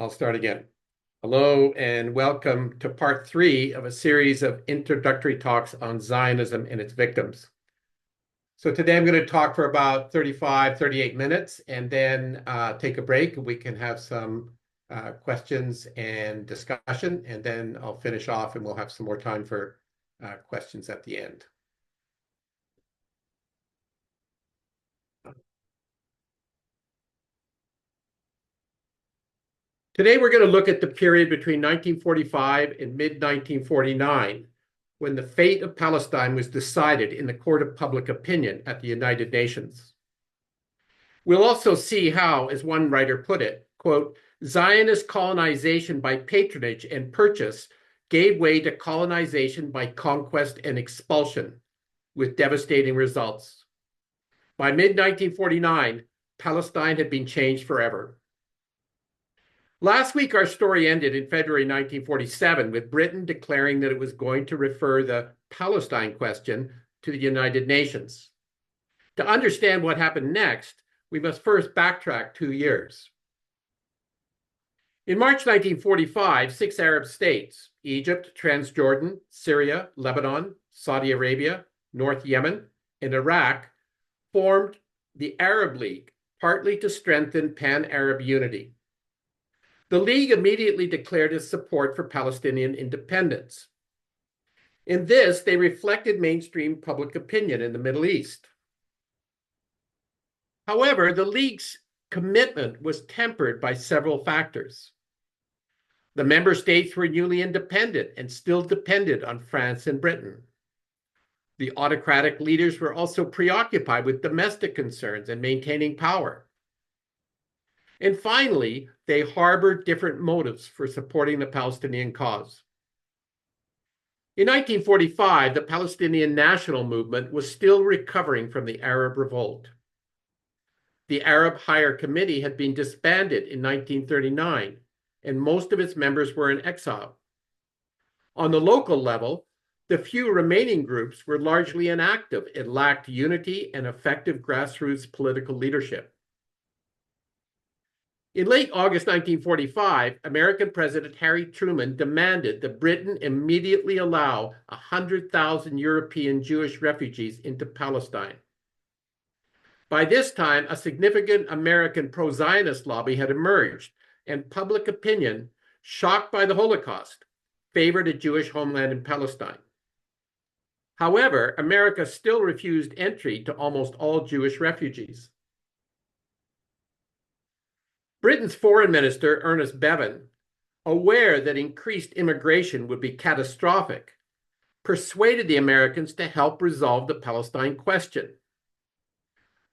I'll start again. Hello and welcome to part 3 of a series of introductory talks on Zionism and its victims. So today I'm going to talk for about 35, 38 minutes and then take a break. We can have some questions and discussion, and then I'll finish off and we'll have some more time for questions at the end. Today, we're going to look at the period between 1945 and mid-1949, when the fate of Palestine was decided in the court of public opinion at the United Nations. We'll also see how, as one writer put it, quote, Zionist colonization by patronage and purchase gave way to colonization by conquest and expulsion, with devastating results. By mid-1949, Palestine had been changed forever. Last week, our story ended in February 1947 with Britain declaring that it was going to refer the Palestine question to the United Nations. To understand what happened next, we must first backtrack 2 years. In March 1945, 6 Arab states, Egypt, Transjordan, Syria, Lebanon, Saudi Arabia, North Yemen, and Iraq, formed the Arab League, partly to strengthen pan-Arab unity. The League immediately declared its support for Palestinian independence. In this, they reflected mainstream public opinion in the Middle East. However, the League's commitment was tempered by several factors. The member states were newly independent and still depended on France and Britain. The autocratic leaders were also preoccupied with domestic concerns and maintaining power. And finally, they harbored different motives for supporting the Palestinian cause. In 1945, the Palestinian national movement was still recovering from the Arab Revolt. The Arab Higher Committee had been disbanded in 1939, and most of its members were in exile. On the local level, the few remaining groups were largely inactive and lacked unity and effective grassroots political leadership. In late August 1945, American President Harry Truman demanded that Britain immediately allow 100,000 European Jewish refugees into Palestine. By this time, a significant American pro-Zionist lobby had emerged, and public opinion, shocked by the Holocaust, favored a Jewish homeland in Palestine. However, America still refused entry to almost all Jewish refugees. Britain's Foreign Minister, Ernest Bevin, aware that increased immigration would be catastrophic, persuaded the Americans to help resolve the Palestine question.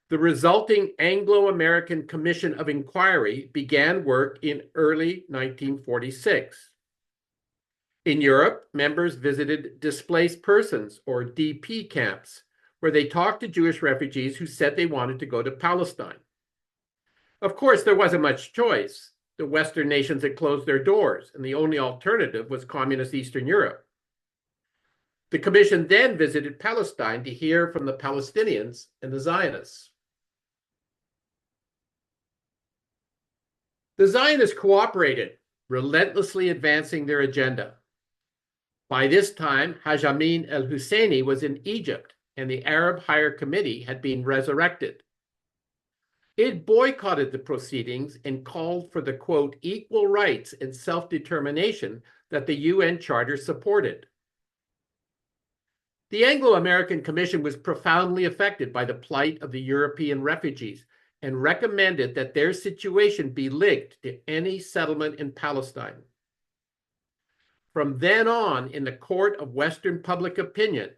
The resulting Anglo-American Commission of Inquiry began work in early 1946. In Europe, members visited displaced persons, or DP camps, where they talked to Jewish refugees who said they wanted to go to Palestine. Of course, there wasn't much choice. The Western nations had closed their doors, and the only alternative was communist Eastern Europe. The commission then visited Palestine to hear from the Palestinians and the Zionists. The Zionists cooperated, relentlessly advancing their agenda. By this time, Haj Amin al-Husseini was in Egypt, and the Arab Higher Committee had been resurrected. It boycotted the proceedings and called for the, quote, equal rights and self-determination that the UN Charter supported. The Anglo-American Commission was profoundly affected by the plight of the European refugees and recommended that their situation be linked to any settlement in Palestine. From then on, in the court of Western public opinion,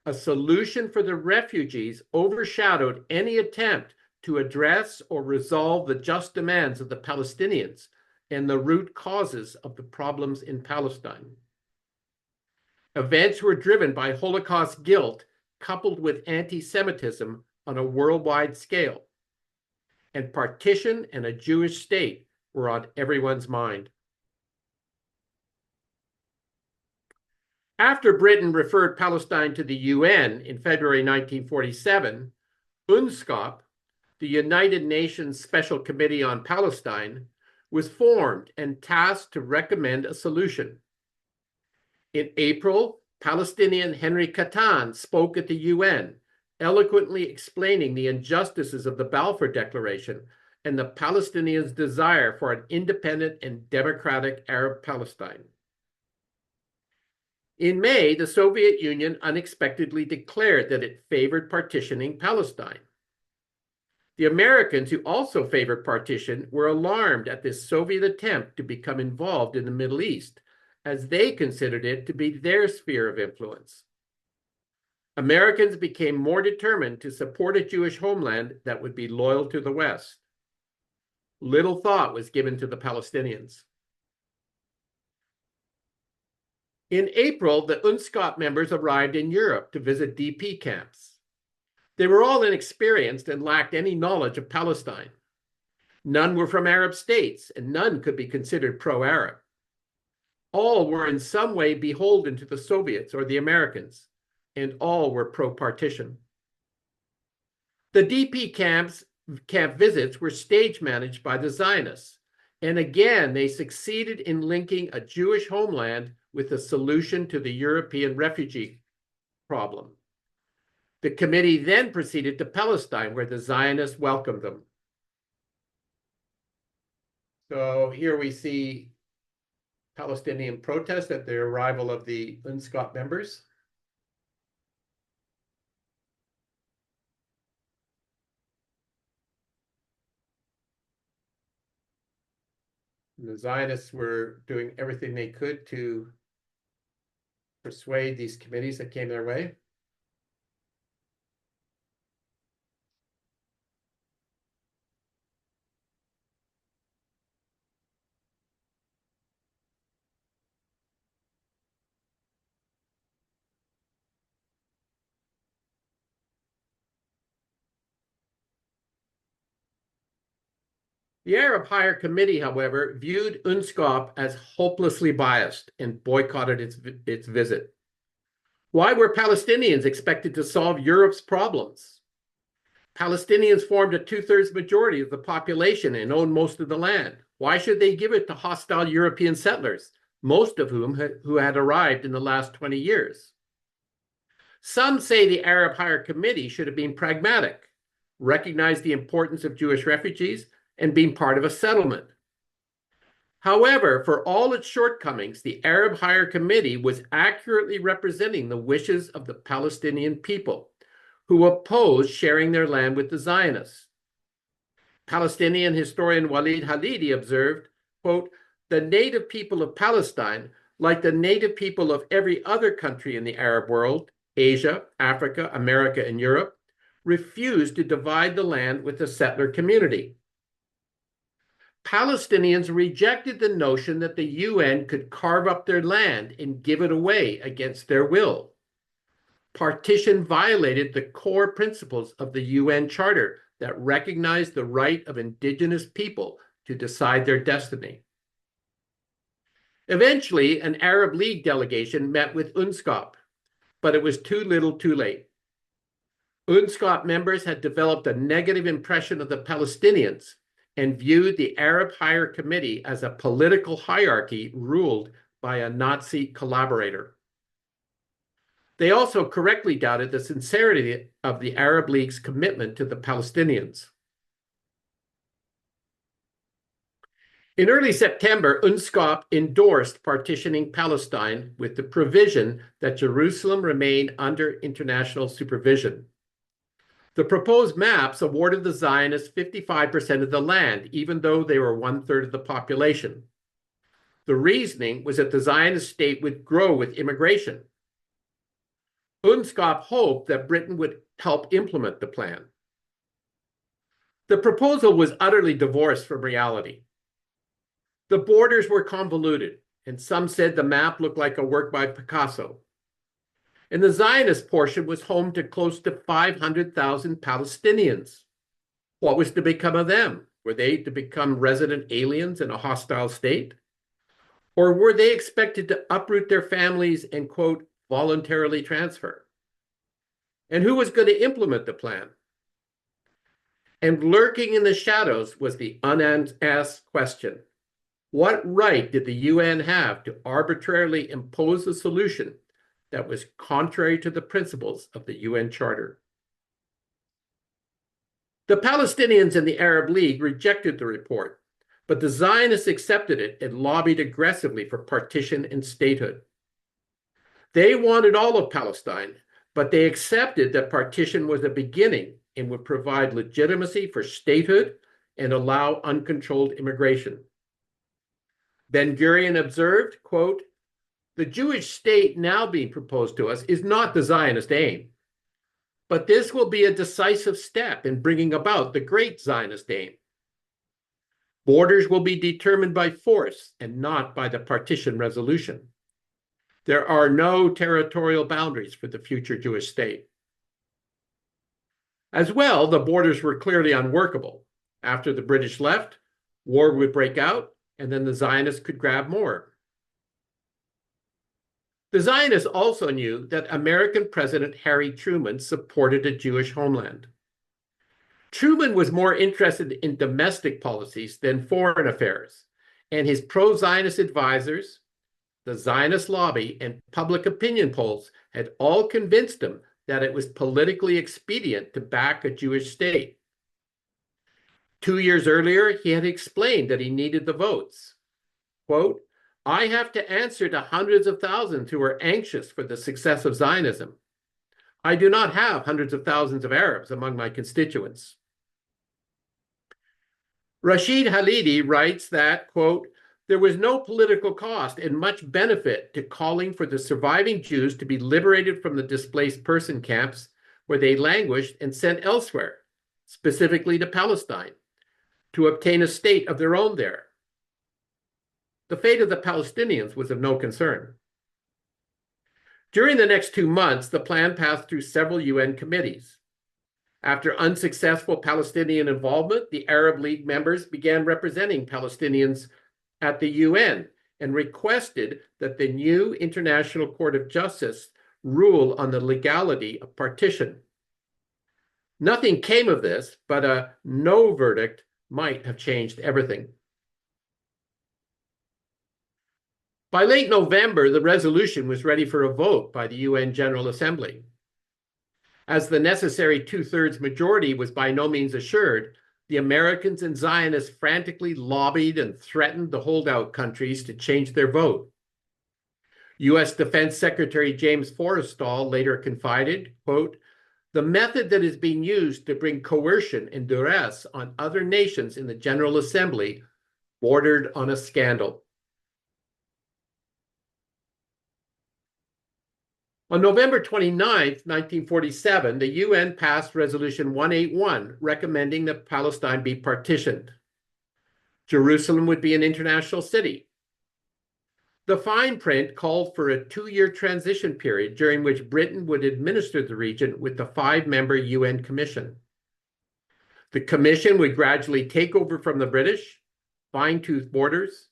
a solution for the refugees overshadowed any attempt to address or resolve the just demands of the Palestinians and the root causes of the problems in Palestine. Events were driven by Holocaust guilt coupled with anti-Semitism on a worldwide scale, and partition and a Jewish state were on everyone's mind. After Britain referred Palestine to the UN in February 1947, UNSCOP, the United Nations Special Committee on Palestine, was formed and tasked to recommend a solution. In April, Palestinian Henry Kattan spoke at the UN, eloquently explaining the injustices of the Balfour Declaration and the Palestinians' desire for an independent and democratic Arab Palestine. In May, the Soviet Union unexpectedly declared that it favored partitioning Palestine. The Americans, who also favored partition, were alarmed at this Soviet attempt to become involved in the Middle East, as they considered it to be their sphere of influence. Americans became more determined to support a Jewish homeland that would be loyal to the West. Little thought was given to the Palestinians. In April, the UNSCOP members arrived in Europe to visit DP camps. They were all inexperienced and lacked any knowledge of Palestine. None were from Arab states, and none could be considered pro-Arab. All were in some way beholden to the Soviets or the Americans, and all were pro-partition. The DP camp visits were stage managed by the Zionists, and again they succeeded in linking a Jewish homeland with a solution to the European refugee problem. The committee then proceeded to Palestine, where the Zionists welcomed them. So here we see Palestinian protests at the arrival of the UNSCOP members. The Zionists were doing everything they could to persuade these committees that came their way. The Arab Higher Committee, however, viewed UNSCOP as hopelessly biased and boycotted its visit. Why were Palestinians expected to solve Europe's problems? Palestinians formed a two-thirds majority of the population and owned most of the land. Why should they give it to hostile European settlers, most of whom who had arrived in the last 20 years? Some say the Arab Higher Committee should have been pragmatic, recognized the importance of Jewish refugees, and being part of a settlement. However, for all its shortcomings, the Arab Higher Committee was accurately representing the wishes of the Palestinian people, who opposed sharing their land with the Zionists. Palestinian historian Walid Halidi observed, quote, "The native people of Palestine, like the native people of every other country in the Arab world, Asia, Africa, America, and Europe, refused to divide the land with the settler community. Palestinians rejected the notion that the UN could carve up their land and give it away against their will. Partition violated the core principles of the UN Charter that recognized the right of indigenous people to decide their destiny." Eventually, an Arab League delegation met with UNSCOP, but it was too little too late. UNSCOP members had developed a negative impression of the Palestinians and viewed the Arab Higher Committee as a political hierarchy ruled by a Nazi collaborator. They also correctly doubted the sincerity of the Arab League's commitment to the Palestinians. In early September, UNSCOP endorsed partitioning Palestine with the provision that Jerusalem remain under international supervision. The proposed maps awarded the Zionists 55% of the land, even though they were one-third of the population. The reasoning was that the Zionist state would grow with immigration. UNSCOP hoped that Britain would help implement the plan. The proposal was utterly divorced from reality. The borders were convoluted, and some said the map looked like a work by Picasso. And the Zionist portion was home to close to 500,000 Palestinians. What was to become of them? Were they to become resident aliens in a hostile state? Or were they expected to uproot their families and, quote, voluntarily transfer? And who was going to implement the plan? And lurking in the shadows was the unasked question: What right did the UN have to arbitrarily impose a solution that was contrary to the principles of the UN Charter? The Palestinians and the Arab League rejected the report, but the Zionists accepted it and lobbied aggressively for partition and statehood. They wanted all of Palestine, but they accepted that partition was a beginning and would provide legitimacy for statehood and allow uncontrolled immigration. Ben-Gurion observed, quote, "The Jewish state now being proposed to us is not the Zionist aim, but this will be a decisive step in bringing about the great Zionist aim. Borders will be determined by force and not by the partition resolution. There are no territorial boundaries for the future Jewish state." As well, the borders were clearly unworkable. After the British left, war would break out, and then the Zionists could grab more. The Zionists also knew that American President Harry Truman supported a Jewish homeland. Truman was more interested in domestic policies than foreign affairs, and his pro-Zionist advisors, the Zionist lobby, and public opinion polls had all convinced him that it was politically expedient to back a Jewish state. 2 years earlier, he had explained that he needed the votes. Quote, "I have to answer to hundreds of thousands who are anxious for the success of Zionism. I do not have hundreds of thousands of Arabs among my constituents." Rashid Khalidi writes that, quote, "There was no political cost and much benefit to calling for the surviving Jews to be liberated from the displaced person camps where they languished and sent elsewhere, specifically to Palestine, to obtain a state of their own there. The fate of the Palestinians was of no concern." During the next 2 months, the plan passed through several UN committees. After unsuccessful Palestinian involvement, the Arab League members began representing Palestinians at the UN and requested that the new International Court of Justice rule on the legality of partition. Nothing came of this, but a no verdict might have changed everything. By late November, the resolution was ready for a vote by the UN General Assembly. As the necessary 2/3 majority was by no means assured, the Americans and Zionists frantically lobbied and threatened the holdout countries to change their vote. U.S. Defense Secretary James Forrestal later confided, quote, "The method that is being used to bring coercion and duress on other nations in the General Assembly bordered on a scandal." On November 29, 1947, the UN passed Resolution 181, recommending that Palestine be partitioned. Jerusalem would be an international city. The fine print called for a 2-year transition period during which Britain would administer the region with the 5-member UN Commission. The Commission would gradually take over from the British, fine-tune borders,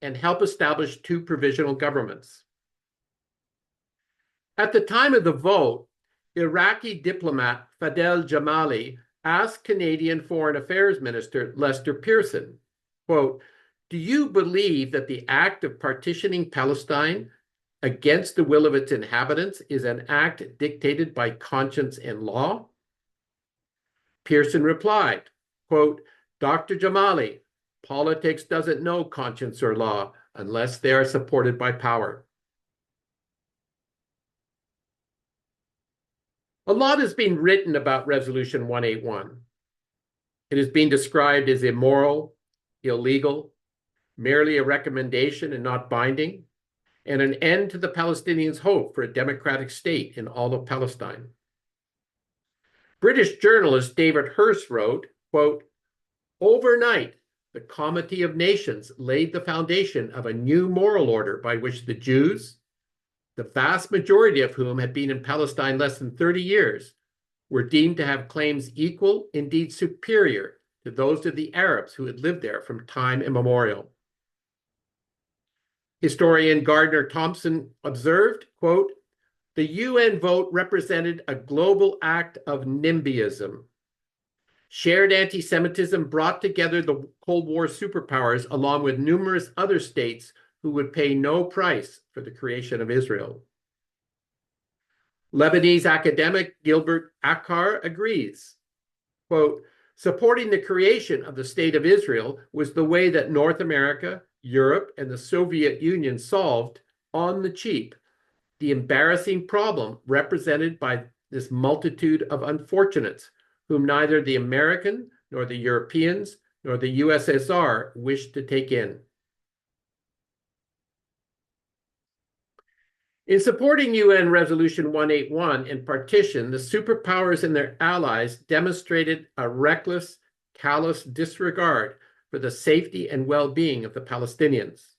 and help establish 2 provisional governments. At the time of the vote, Iraqi diplomat Fadel Jamali asked Canadian Foreign Affairs Minister Lester Pearson, quote, "Do you believe that the act of partitioning Palestine against the will of its inhabitants is an act dictated by conscience and law?" Pearson replied, quote, "Dr. Jamali, politics doesn't know conscience or law unless they are supported by power." A lot has been written about Resolution 181. It has been described as immoral, illegal, merely a recommendation and not binding, and an end to the Palestinians' hope for a democratic state in all of Palestine. British journalist David Hirst wrote, quote, "Overnight, the Comity of Nations laid the foundation of a new moral order by which the Jews, the vast majority of whom had been in Palestine less than 30 years, were deemed to have claims equal, indeed superior, to those of the Arabs who had lived there from time immemorial." Historian Gardner Thompson observed, quote, "The UN vote represented a global act of NIMBYism. Shared anti-Semitism brought together the Cold War superpowers along with numerous other states who would pay no price for the creation of Israel. Lebanese academic Gilbert Achcar agrees, quote, supporting the creation of the State of Israel was the way that North America, Europe, and the Soviet Union solved, on the cheap, the embarrassing problem represented by this multitude of unfortunates, whom neither the American, nor the Europeans, nor the USSR wished to take in. In supporting UN Resolution 181 and partition, the superpowers and their allies demonstrated a reckless, callous disregard for the safety and well-being of the Palestinians.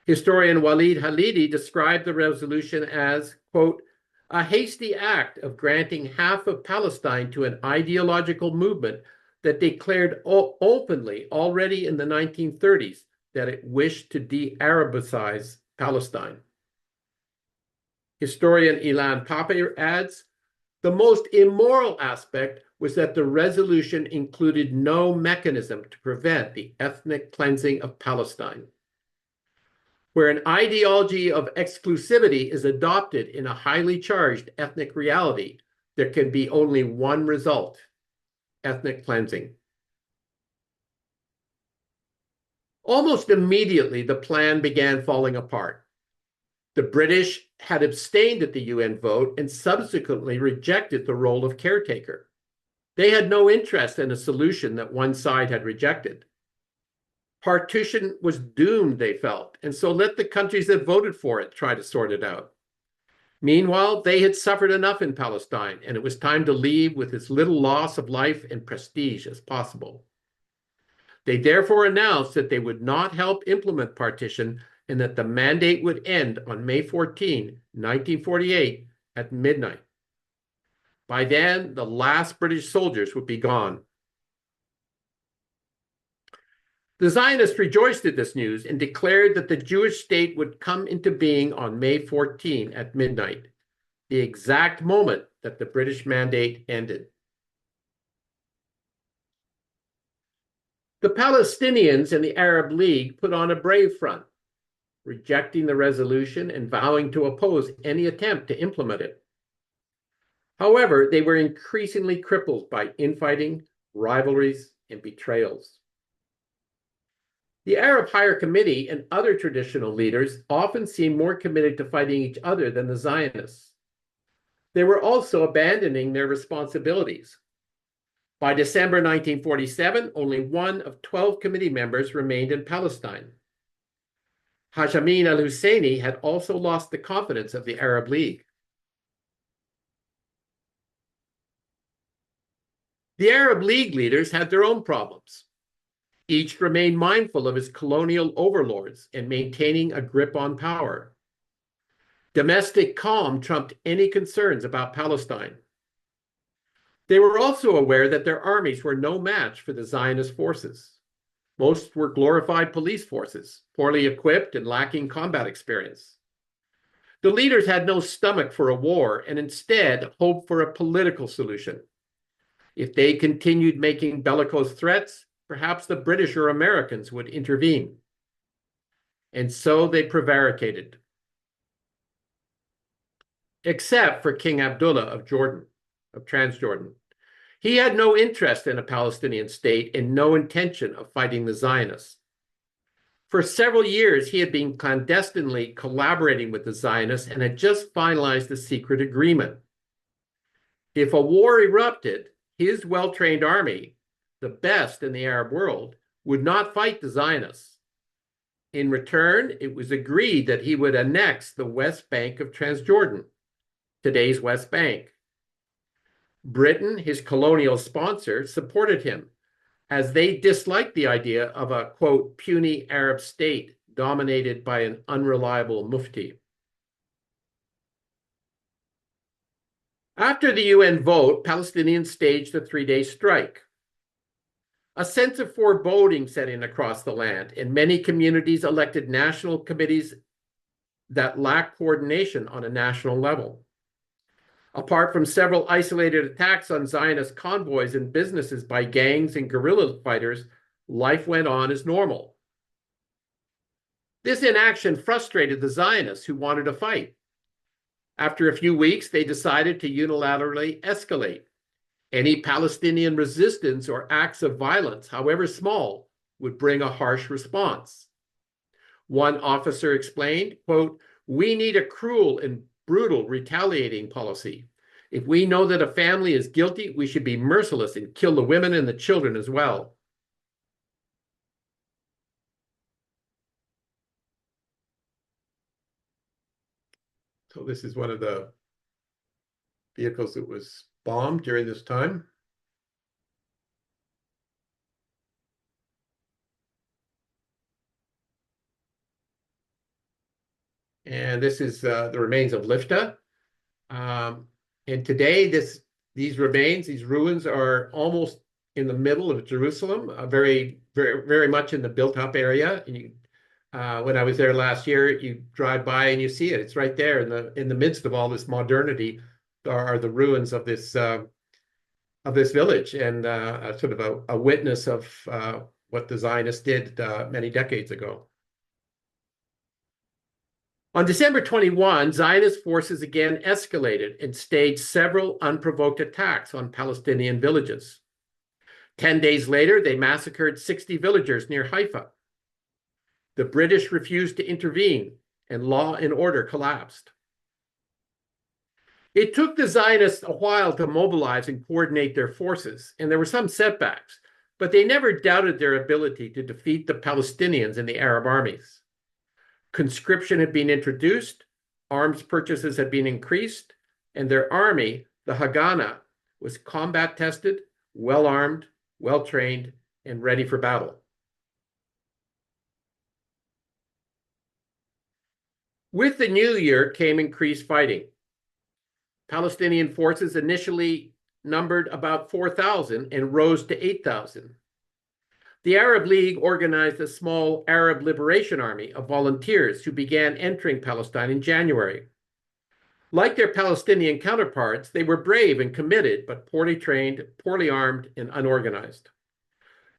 Historian Walid Halidi described the resolution as, quote, a hasty act of granting half of Palestine to an ideological movement that declared openly already in the 1930s that it wished to de-Arabicize Palestine. Historian Ilan Pape adds, the most immoral aspect was that the resolution included no mechanism to prevent the ethnic cleansing of Palestine. Where an ideology of exclusivity is adopted in a highly charged ethnic reality, there can be only one result: ethnic cleansing. Almost immediately, the plan began falling apart. The British had abstained at the UN vote and subsequently rejected the role of caretaker. They had no interest in a solution that one side had rejected. Partition was doomed, they felt, and so let the countries that voted for it try to sort it out. Meanwhile, they had suffered enough in Palestine, and it was time to leave with as little loss of life and prestige as possible. They therefore announced that they would not help implement partition and that the mandate would end on May 14, 1948, at midnight. By then, the last British soldiers would be gone. The Zionists rejoiced at this news and declared that the Jewish state would come into being on May 14 at midnight, the exact moment that the British mandate ended. The Palestinians and the Arab League put on a brave front, rejecting the resolution and vowing to oppose any attempt to implement it. However, they were increasingly crippled by infighting, rivalries, and betrayals. The Arab Higher Committee and other traditional leaders often seemed more committed to fighting each other than the Zionists. They were also abandoning their responsibilities. By December 1947, only one of 12 committee members remained in Palestine. Haj Amin al-Husseini had also lost the confidence of the Arab League. The Arab League leaders had their own problems. Each remained mindful of his colonial overlords and maintaining a grip on power. Domestic calm trumped any concerns about Palestine. They were also aware that their armies were no match for the Zionist forces. Most were glorified police forces, poorly equipped and lacking combat experience. The leaders had no stomach for a war and instead hoped for a political solution. If they continued making bellicose threats, perhaps the British or Americans would intervene. And so they prevaricated. Except for King Abdullah of Transjordan. He had no interest in a Palestinian state and no intention of fighting the Zionists. For several years, he had been clandestinely collaborating with the Zionists and had just finalized a secret agreement. If a war erupted, his well-trained army, the best in the Arab world, would not fight the Zionists. In return, it was agreed that he would annex the West Bank of Transjordan, today's West Bank. Britain, his colonial sponsor, supported him, as they disliked the idea of a, quote, puny Arab state dominated by an unreliable mufti. After the UN vote, Palestinians staged a 3-day strike. A sense of foreboding set in across the land, and many communities elected national committees that lacked coordination on a national level. Apart from several isolated attacks on Zionist convoys and businesses by gangs and guerrilla fighters, life went on as normal. This inaction frustrated the Zionists who wanted to fight. After a few weeks, they decided to unilaterally escalate. Any Palestinian resistance or acts of violence, however small, would bring a harsh response. One officer explained, quote, "We need a cruel and brutal retaliating policy. If we know that a family is guilty, we should be merciless and kill the women and the children as well." So this is one of the vehicles that was bombed during this time. And this is the remains of Lifta. And today, these remains, these ruins are almost in the middle of Jerusalem, very, very, very much in the built-up area. And you, when I was there last year, you drive by and you see it. It's right there in the midst of all this modernity. Are the ruins of this village, and sort of a witness of what the Zionists did many decades ago. On December 21, Zionist forces again escalated and staged several unprovoked attacks on Palestinian villages. 10 days later, they massacred 60 villagers near Haifa. The British refused to intervene, and law and order collapsed. It took the Zionists a while to mobilize and coordinate their forces, and there were some setbacks, but they never doubted their ability to defeat the Palestinians and the Arab armies. Conscription had been introduced, arms purchases had been increased, and their army, the Haganah, was combat tested, well-armed, well-trained, and ready for battle. With the new year came increased fighting. Palestinian forces initially numbered about 4,000 and rose to 8,000. The Arab League organized a small Arab Liberation Army of volunteers who began entering Palestine in January. Like their Palestinian counterparts, they were brave and committed, but poorly trained, poorly armed, and unorganized.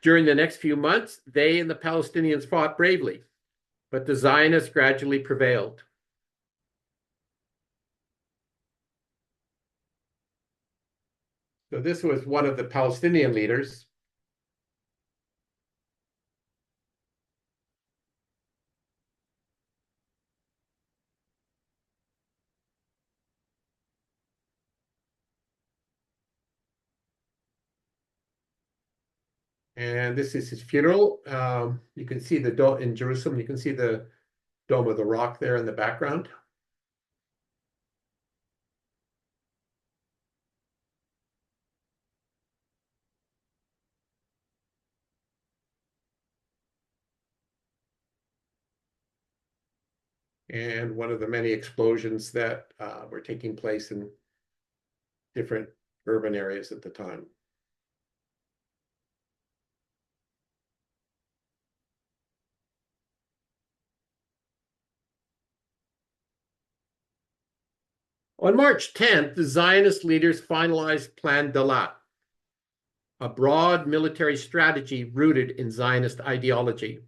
During the next few months, they and the Palestinians fought bravely, but the Zionists gradually prevailed. So this was one of the Palestinian leaders. And this is his funeral. You can see the dome in Jerusalem. You can see the Dome of the Rock there in the background. And one of the many explosions that were taking place in different urban areas at the time. On March 10th, the Zionist leaders finalized Plan Dalat, a broad military strategy rooted in Zionist ideology.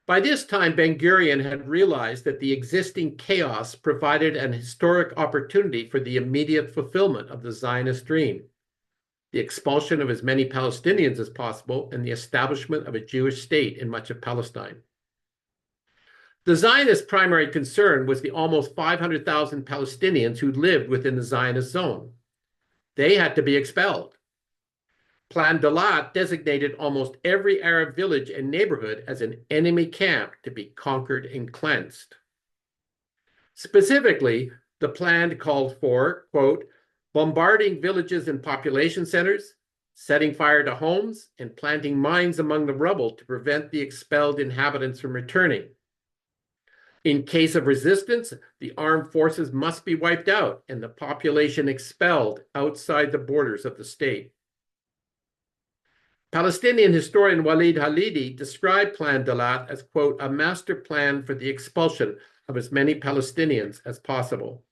By this time, Ben-Gurion had realized that the existing chaos provided an historic opportunity for the immediate fulfillment of the Zionist dream, the expulsion of as many Palestinians as possible, and the establishment of a Jewish state in much of Palestine. The Zionist primary concern was the almost 500,000 Palestinians who lived within the Zionist zone. They had to be expelled. Plan Dalat designated almost every Arab village and neighborhood as an enemy camp to be conquered and cleansed. Specifically, the plan called for, quote, bombarding villages and population centers, setting fire to homes, and planting mines among the rubble to prevent the expelled inhabitants from returning. In case of resistance, the armed forces must be wiped out and the population expelled outside the borders of the state. Palestinian historian Walid Halidi described Plan Dalat as, quote, a master plan for the expulsion of as many Palestinians as possible.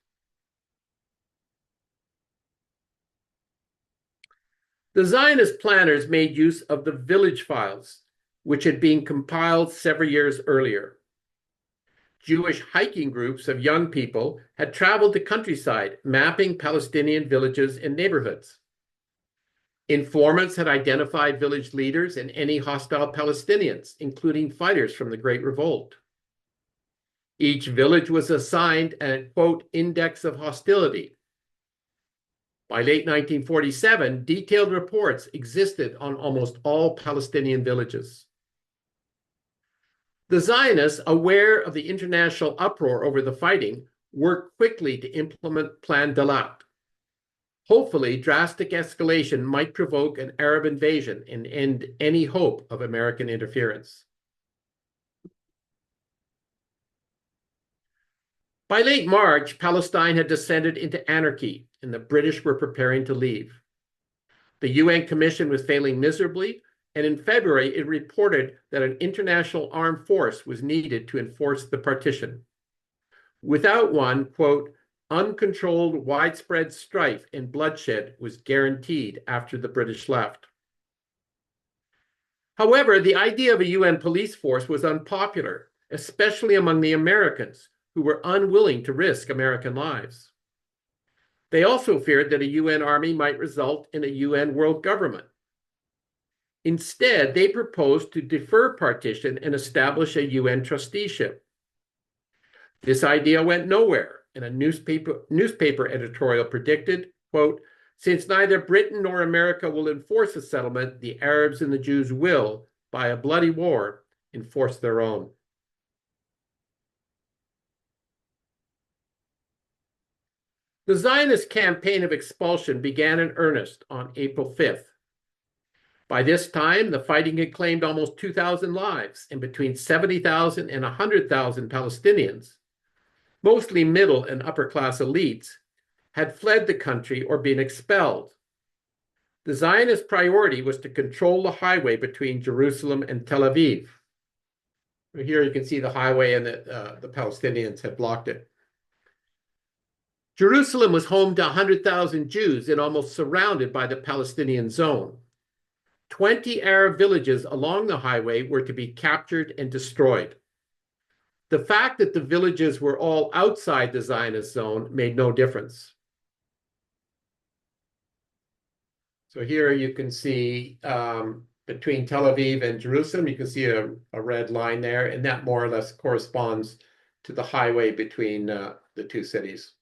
The Zionist planners made use of the village files, which had been compiled several years earlier. Jewish hiking groups of young people had traveled the countryside, mapping Palestinian villages and neighborhoods. Informants had identified village leaders and any hostile Palestinians, including fighters from the Great Revolt. Each village was assigned a, quote, index of hostility. By late 1947, detailed reports existed on almost all Palestinian villages. The Zionists, aware of the international uproar over the fighting, worked quickly to implement Plan Dalat. Hopefully, drastic escalation might provoke an Arab invasion and end any hope of American interference. By late March, Palestine had descended into anarchy, and the British were preparing to leave. The UN Commission was failing miserably, and in February, it reported that an international armed force was needed to enforce the partition. Without one, quote, uncontrolled widespread strife and bloodshed was guaranteed after the British left. However, the idea of a UN police force was unpopular, especially among the Americans, who were unwilling to risk American lives. They also feared that a UN army might result in a UN world government. Instead, they proposed to defer partition and establish a UN trusteeship. This idea went nowhere, and a newspaper editorial predicted, quote, since neither Britain nor America will enforce a settlement, the Arabs and the Jews will, by a bloody war, enforce their own. The Zionist campaign of expulsion began in earnest on April 5th. By this time, the fighting had claimed almost 2,000 lives, and between 70,000 and 100,000 Palestinians, mostly middle and upper-class elites, had fled the country or been expelled. The Zionist priority was to control the highway between Jerusalem and Tel Aviv. Here you can see the highway, and the Palestinians had blocked it. Jerusalem was home to 100,000 Jews and almost surrounded by the Palestinian zone. 20 Arab villages along the highway were to be captured and destroyed. The fact that the villages were all outside the Zionist zone made no difference. So here you can see between Tel Aviv and Jerusalem, you can see a red line there, and that more or less corresponds to the highway between the two cities.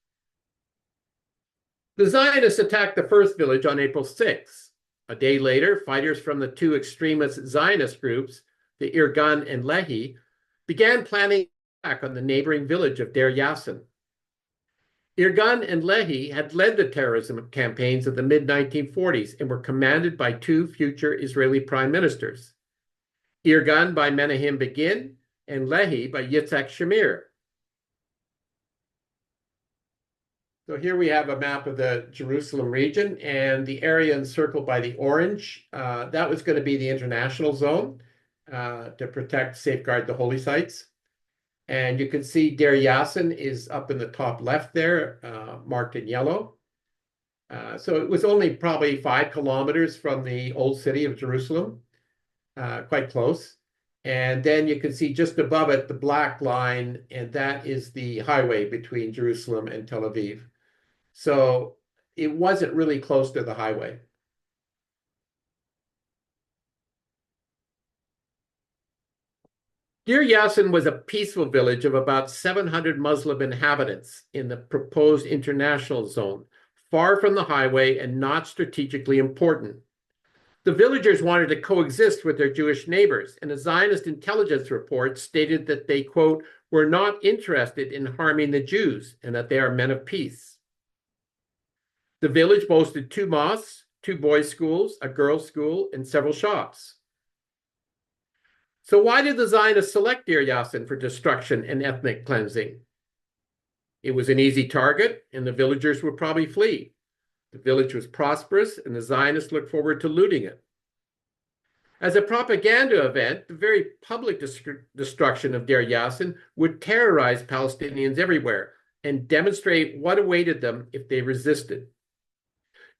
The Zionists attacked the first village on April 6th. A day later, fighters from the two extremist Zionist groups, the Irgun and Lehi, began planning an attack on the neighboring village of Deir Yassin. Irgun and Lehi had led the terrorism campaigns of the mid-1940s and were commanded by two future Israeli prime ministers, Irgun by Menachem Begin and Lehi by Yitzhak Shamir. So here we have a map of the Jerusalem region, and the area encircled by the orange, that was going to be the international zone to protect, safeguard the holy sites. And you can see Deir Yassin is up in the top left there, marked in yellow. So it was only probably 5 kilometers from the old city of Jerusalem, quite close. And then you can see just above it, the black line, and that is the highway between Jerusalem and Tel Aviv. So it wasn't really close to the highway. Deir Yassin was a peaceful village of about 700 Muslim inhabitants in the proposed international zone, far from the highway and not strategically important. The villagers wanted to coexist with their Jewish neighbors, and a Zionist intelligence report stated that they, quote, were not interested in harming the Jews and that they are men of peace. The village boasted 2 mosques, 2 boys' schools, a girls' school, and several shops. So why did the Zionists select Deir Yassin for destruction and ethnic cleansing? It was an easy target, and the villagers would probably flee. The village was prosperous, and the Zionists looked forward to looting it. As a propaganda event, the very public destruction of Deir Yassin would terrorize Palestinians everywhere and demonstrate what awaited them if they resisted.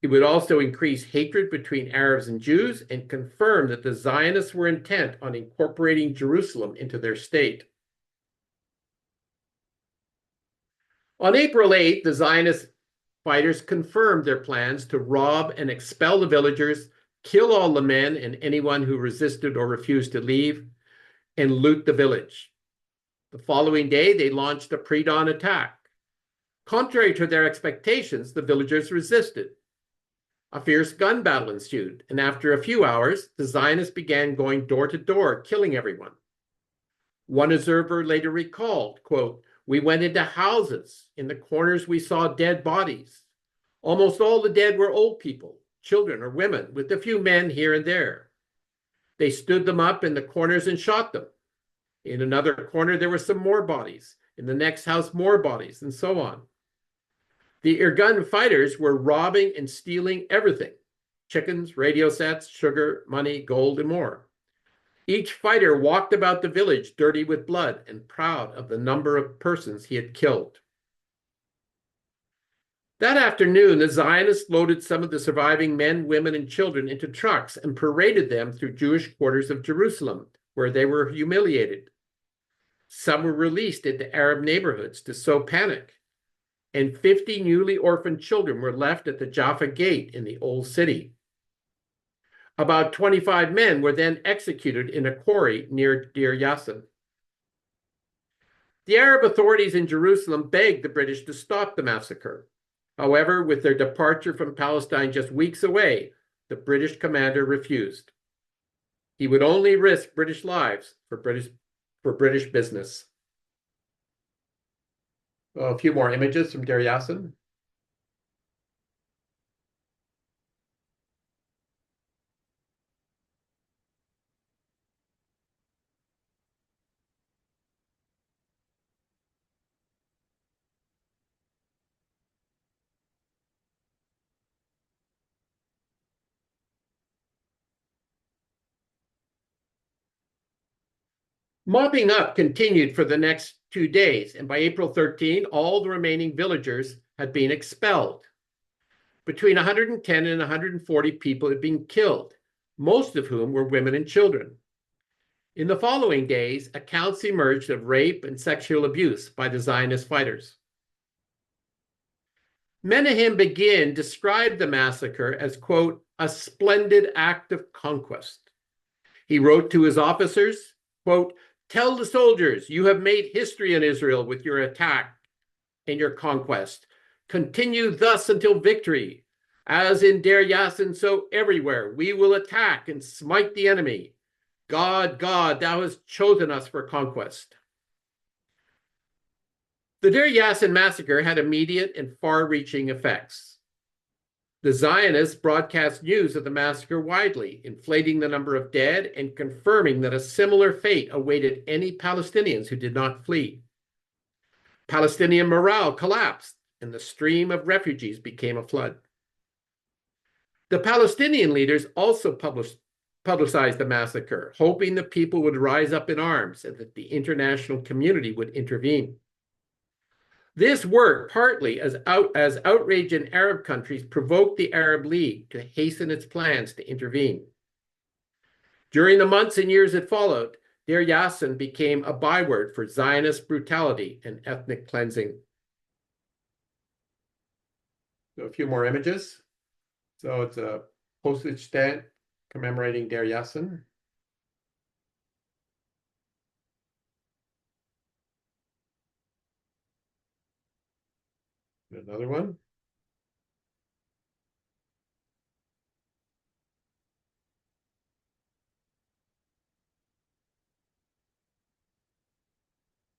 It would also increase hatred between Arabs and Jews and confirm that the Zionists were intent on incorporating Jerusalem into their state. On April 8th, the Zionist fighters confirmed their plans to rob and expel the villagers, kill all the men and anyone who resisted or refused to leave, and loot the village. The following day, they launched a pre-dawn attack. Contrary to their expectations, the villagers resisted. A fierce gun battle ensued, and after a few hours, the Zionists began going door to door, killing everyone. One observer later recalled, quote, "We went into houses. In the corners, we saw dead bodies. Almost all the dead were old people, children or women, with a few men here and there. They stood them up in the corners and shot them. In another corner, there were some more bodies. In the next house, more bodies, and so on. The Irgun fighters were robbing and stealing everything: chickens, radio sets, sugar, money, gold, and more. Each fighter walked about the village dirty with blood and proud of the number of persons he had killed." That afternoon, the Zionists loaded some of the surviving men, women, and children into trucks and paraded them through Jewish quarters of Jerusalem, where they were humiliated. Some were released into Arab neighborhoods to sow panic, and 50 newly orphaned children were left at the Jaffa Gate in the Old City. About 25 men were then executed in a quarry near Deir Yassin. The Arab authorities in Jerusalem begged the British to stop the massacre. However, with their departure from Palestine just weeks away, the British commander refused. He would only risk British lives for British business. A few more images from Deir Yassin. Mopping up continued for the next 2 days, and by April 13, all the remaining villagers had been expelled. Between 110 and 140 people had been killed, most of whom were women and children. In the following days, accounts emerged of rape and sexual abuse by the Zionist fighters. Menahem Begin described the massacre as, quote, "a splendid act of conquest." He wrote to his officers, quote, "Tell the soldiers you have made history in Israel with your attack and your conquest. Continue thus until victory. As in Deir Yassin, so everywhere we will attack and smite the enemy. God, God, thou hast chosen us for conquest." The Deir Yassin massacre had immediate and far-reaching effects. The Zionists broadcast news of the massacre widely, inflating the number of dead and confirming that a similar fate awaited any Palestinians who did not flee. Palestinian morale collapsed, and the stream of refugees became a flood. The Palestinian leaders also publicized the massacre, hoping the people would rise up in arms and that the international community would intervene. This worked partly as outrage in Arab countries provoked the Arab League to hasten its plans to intervene. During the months and years that followed, Deir Yassin became a byword for Zionist brutality and ethnic cleansing. So a few more images. So it's a postage stamp commemorating Deir Yassin. Another one.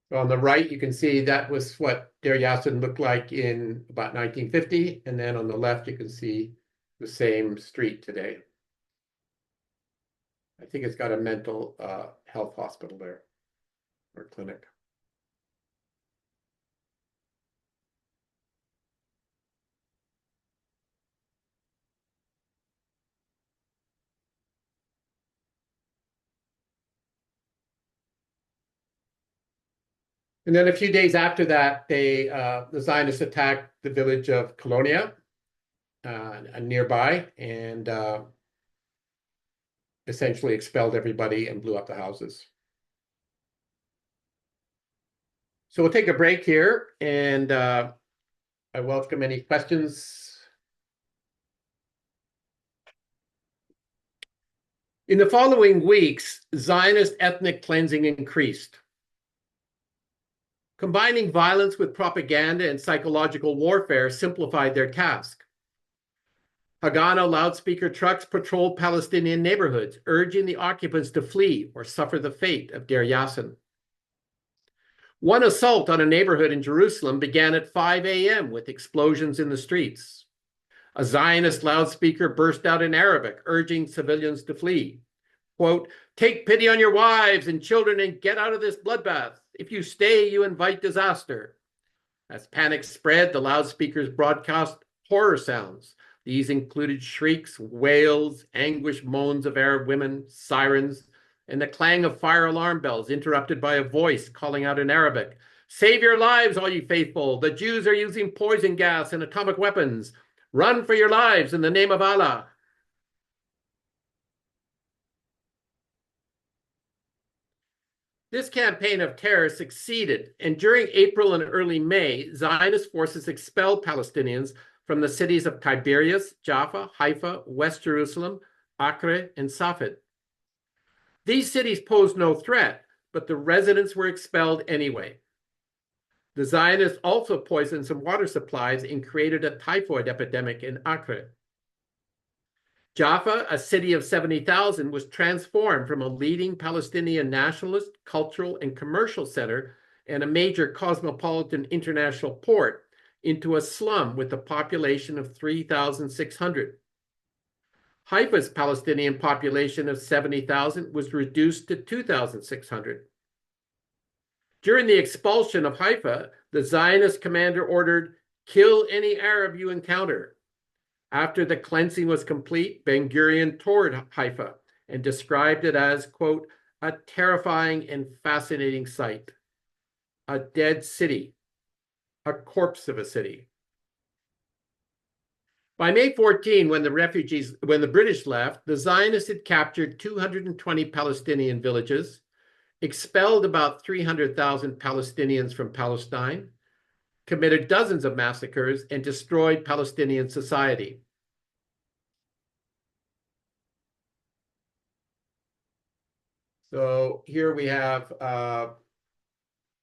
So on the right, you can see that was what Deir Yassin looked like in about 1950. And then on the left, you can see the same street today. I think it's got a mental health hospital there, or clinic. And then a few days after that, the Zionists attacked the village of Colonia. nearby and essentially expelled everybody and blew up the houses. So we'll take a break here, and I welcome any questions. In the following weeks, Zionist ethnic cleansing increased. Combining violence with propaganda and psychological warfare simplified their task. Haganah loudspeaker trucks patrolled Palestinian neighborhoods, urging the occupants to flee or suffer the fate of Deir Yassin. One assault on a neighborhood in Jerusalem began at 5 a.m. with explosions in the streets. A Zionist loudspeaker burst out in Arabic, urging civilians to flee. Quote, "Take pity on your wives and children and get out of this bloodbath. If you stay, you invite disaster." As panic spread, the loudspeakers broadcast horror sounds. These included shrieks, wails, anguished moans of Arab women, sirens, and the clang of fire alarm bells interrupted by a voice calling out in Arabic, "Save your lives, all you faithful. The Jews are using poison gas and atomic weapons. Run for your lives in the name of Allah." This campaign of terror succeeded, and during April and early May, Zionist forces expelled Palestinians from the cities of Tiberias, Jaffa, Haifa, West Jerusalem, Acre, and Safed. These cities posed no threat, but the residents were expelled anyway. The Zionists also poisoned some water supplies and created a typhoid epidemic in Acre. Jaffa, a city of 70,000, was transformed from a leading Palestinian nationalist, cultural, and commercial center and a major cosmopolitan international port into a slum with a population of 3,600. Haifa's Palestinian population of 70,000 was reduced to 2,600. During the expulsion of Haifa, the Zionist commander ordered, "Kill any Arab you encounter." After the cleansing was complete, Ben-Gurion toured Haifa and described it as, quote, "a terrifying and fascinating sight, a dead city, a corpse of a city." By May 14, when the British left, the Zionists had captured 220 Palestinian villages, expelled about 300,000 Palestinians from Palestine, committed dozens of massacres, and destroyed Palestinian society. So here we have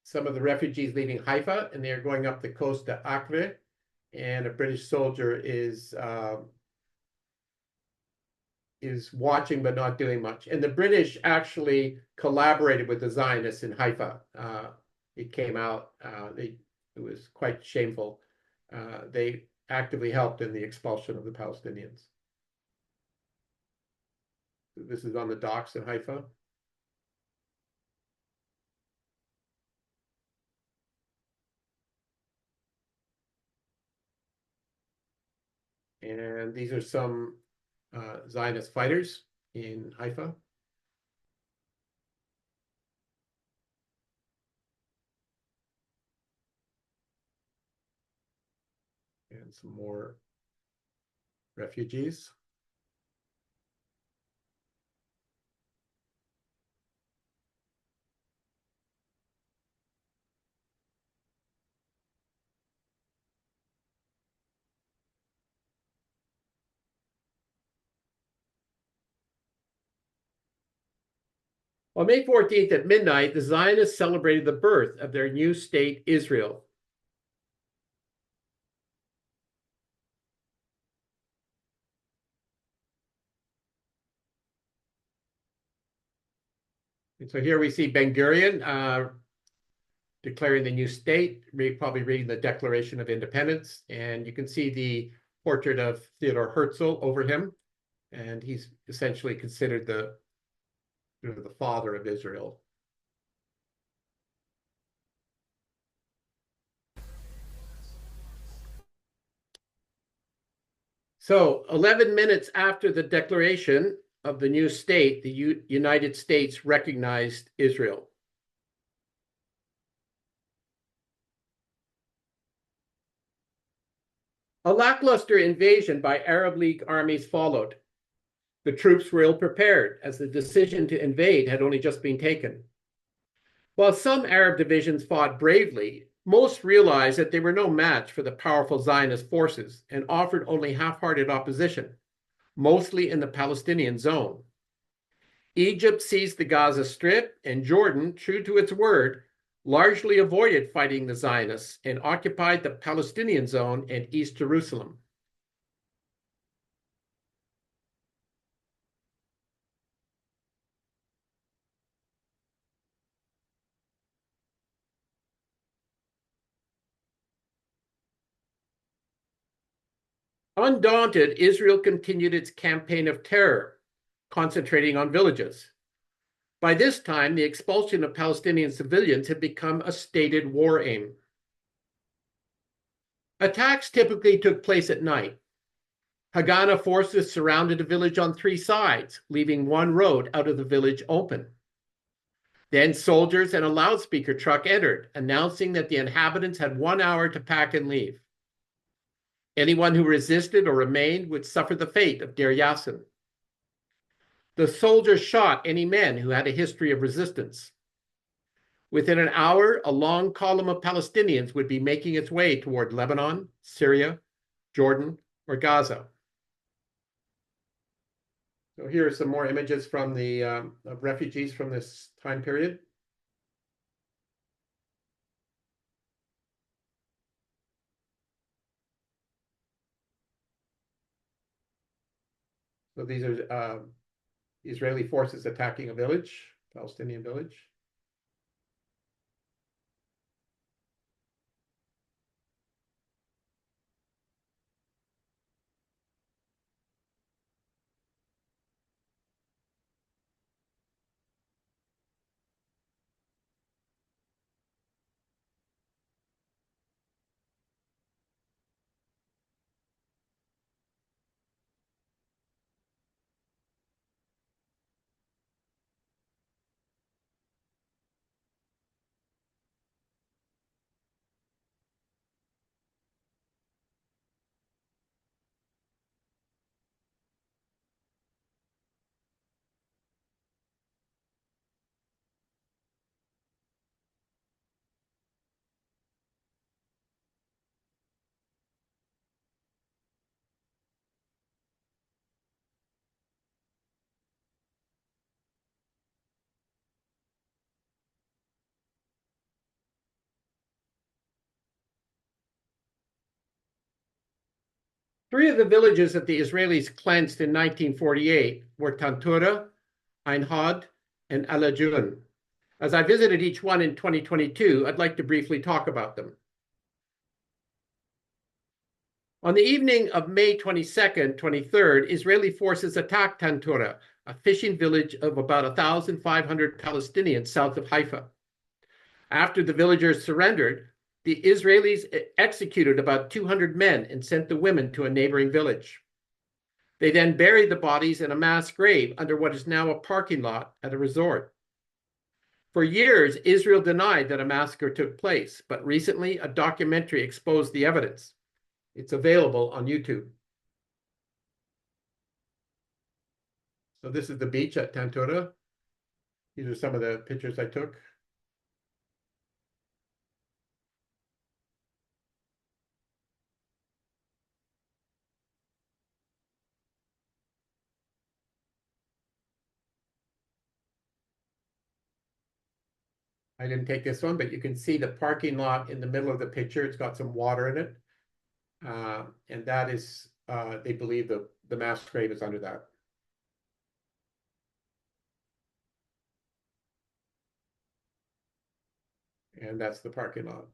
some of the refugees leaving Haifa, and they're going up the coast to Acre, and a British soldier is watching but not doing much. And the British actually collaborated with the Zionists in Haifa. It came out, it was quite shameful. They actively helped in the expulsion of the Palestinians. This is on the docks in Haifa. And these are some Zionist fighters in Haifa. And some more refugees. On May 14th at midnight, the Zionists celebrated the birth of their new state, Israel. And so here we see Ben-Gurion declaring the new state, probably reading the Declaration of Independence. And you can see the portrait of Theodor Herzl over him. And he's essentially considered the father of Israel. So 11 minutes after the declaration of the new state, the United States recognized Israel. A lackluster invasion by Arab League armies followed. The troops were ill-prepared, as the decision to invade had only just been taken. While some Arab divisions fought bravely, most realized that they were no match for the powerful Zionist forces and offered only half-hearted opposition, mostly in the Palestinian zone. Egypt seized the Gaza Strip, and Jordan, true to its word, largely avoided fighting the Zionists and occupied the Palestinian zone and East Jerusalem. Undaunted, Israel continued its campaign of terror, concentrating on villages. By this time, the expulsion of Palestinian civilians had become a stated war aim. Attacks typically took place at night. Haganah forces surrounded the village on three sides, leaving one road out of the village open. Then soldiers and a loudspeaker truck entered, announcing that the inhabitants had 1 hour to pack and leave. Anyone who resisted or remained would suffer the fate of Deir Yassin. The soldiers shot any men who had a history of resistance. Within an hour, a long column of Palestinians would be making its way toward Lebanon, Syria, Jordan, or Gaza. So here are some more images from the of refugees from this time period. So these are Israeli forces attacking a village, Palestinian village. Three of the villages that the Israelis cleansed in 1948 were Tantura, Ein Had, and Alajun. As I visited each one in 2022, I'd like to briefly talk about them. On the evening of May 22nd, 23rd, Israeli forces attacked Tantura, a fishing village of about 1,500 Palestinians south of Haifa. After the villagers surrendered, the Israelis executed about 200 men and sent the women to a neighboring village. They then buried the bodies in a mass grave under what is now a parking lot at a resort. For years, Israel denied that a massacre took place, but recently a documentary exposed the evidence. It's available on YouTube. So this is the beach at Tantura. These are some of the pictures I took. I didn't take this one, but you can see the parking lot in the middle of the picture. It's got some water in it. And that is, they believe the mass grave is under that. And that's the parking lot.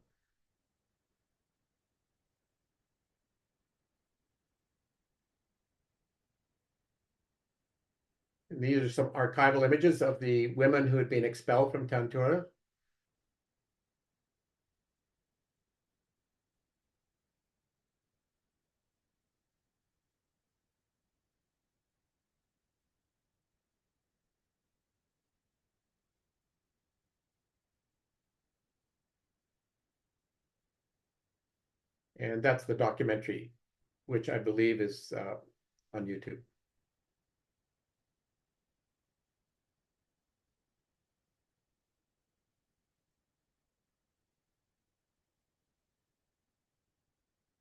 And these are some archival images of the women who had been expelled from Tantura. And that's the documentary which I believe is on YouTube.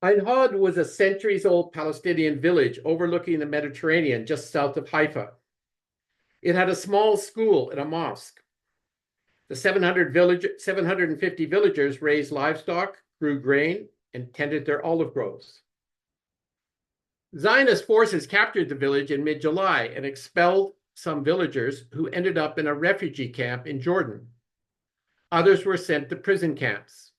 Ein Hod was a centuries-old Palestinian village overlooking the Mediterranean just south of Haifa. It had a small school and a mosque. The 750 villagers raised livestock, grew grain, and tended their olive groves. Zionist forces captured the village in mid-July and expelled some villagers who ended up in a refugee camp in Jordan. Others were sent to prison camps.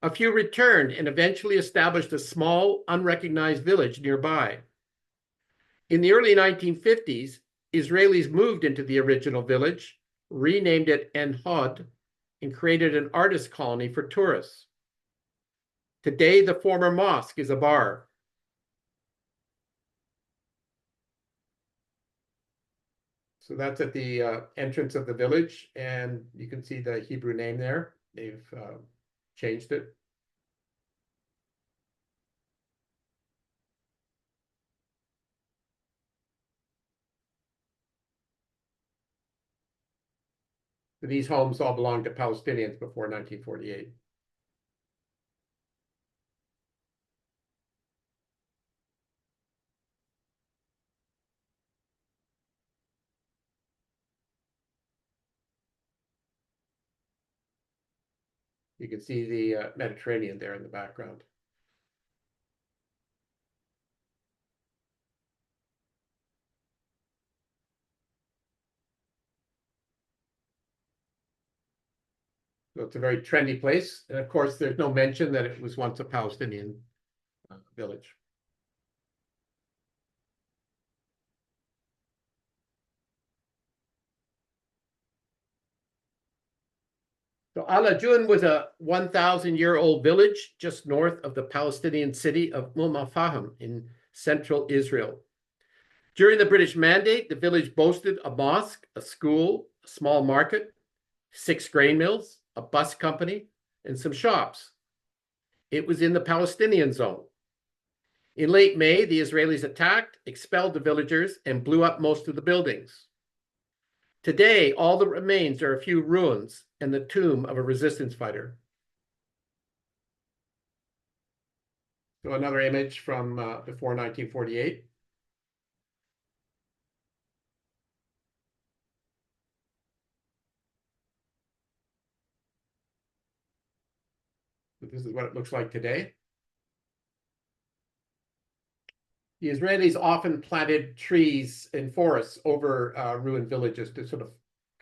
A few returned and eventually established a small, unrecognized village nearby. In the early 1950s, Israelis moved into the original village, renamed it En Hod, and created an artist colony for tourists. Today, the former mosque is a bar. So that's at the entrance of the village, and you can see the Hebrew name there. They've changed it. These homes all belonged to Palestinians before 1948. You can see the Mediterranean there in the background. So it's a very trendy place. And of course, there's no mention that it was once a Palestinian village. So Al-Ajun was a 1,000-year-old village just north of the Palestinian city of Fahim in central Israel. During the British Mandate, the village boasted a mosque, a school, a small market, 6 grain mills, a bus company, and some shops. It was in the Palestinian zone. In late May, the Israelis attacked, expelled the villagers, and blew up most of the buildings. Today, all that remains are a few ruins and the tomb of a resistance fighter. So another image from before 1948. So this is what it looks like today. The Israelis often planted trees and forests over ruined villages to sort of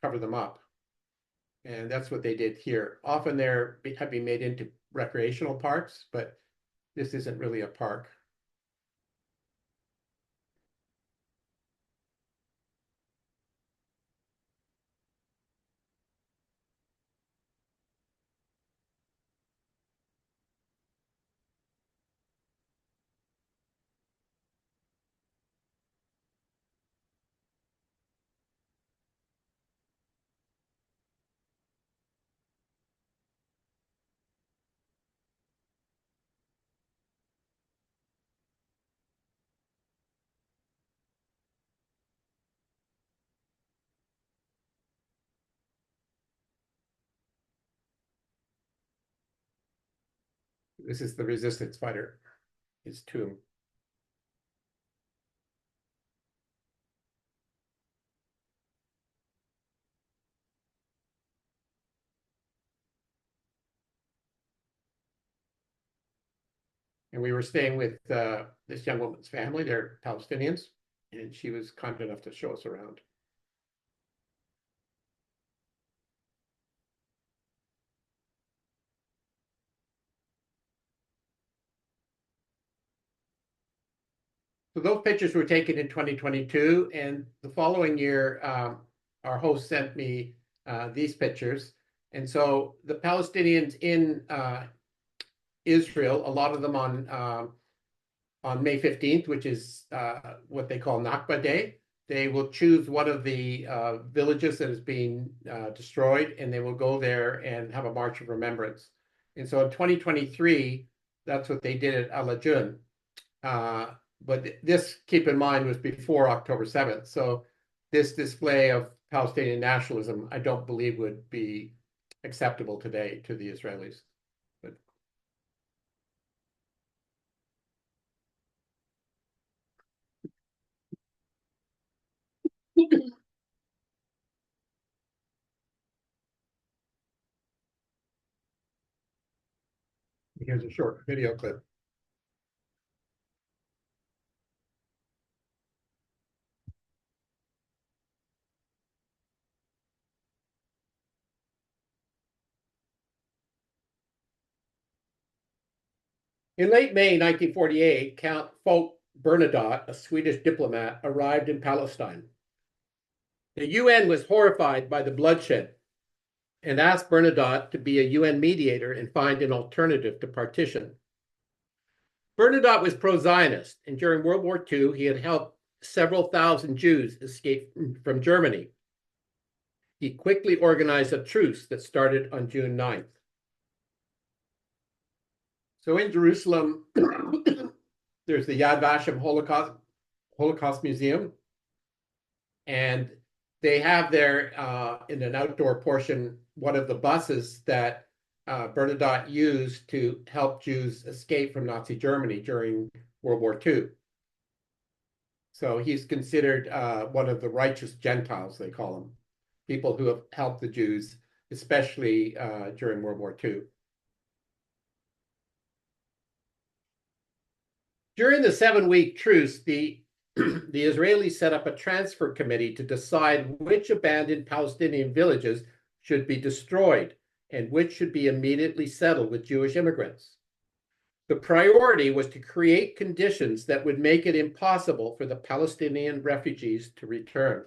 cover them up. And that's what they did here. Often they're have been made into recreational parks, but this isn't really a park. This is the resistance fighter, his tomb. And we were staying with this young woman's family. They're Palestinians, and she was kind enough to show us around. So those pictures were taken in 2022, and the following year, our host sent me these pictures. And so the Palestinians in Israel, a lot of them on May 15th, which is what they call Nakba Day, they will choose one of the villages that is being destroyed, and they will go there and have a march of remembrance. And so in 2023, that's what they did at Al-Ajun. But this, keep in mind, was before October 7th. So this display of Palestinian nationalism, I don't believe would be acceptable today to the Israelis. But here's a short video clip. In late May 1948, Count Folke Bernadotte, a Swedish diplomat, arrived in Palestine. The UN was horrified by the bloodshed and asked Bernadotte to be a UN mediator and find an alternative to partition. Bernadotte was pro-Zionist, and during World War II, he had helped several thousand Jews escape from Germany. He quickly organized a truce that started on June 9th. So in Jerusalem, there's the Yad Vashem Holocaust Museum, and they have there in an outdoor portion one of the buses that Bernadotte used to help Jews escape from Nazi Germany during World War II. So he's considered one of the righteous Gentiles, they call them, people who have helped the Jews, especially during World War II. During the 7-week truce, the Israelis set up a transfer committee to decide which abandoned Palestinian villages should be destroyed and which should be immediately settled with Jewish immigrants. The priority was to create conditions that would make it impossible for the Palestinian refugees to return.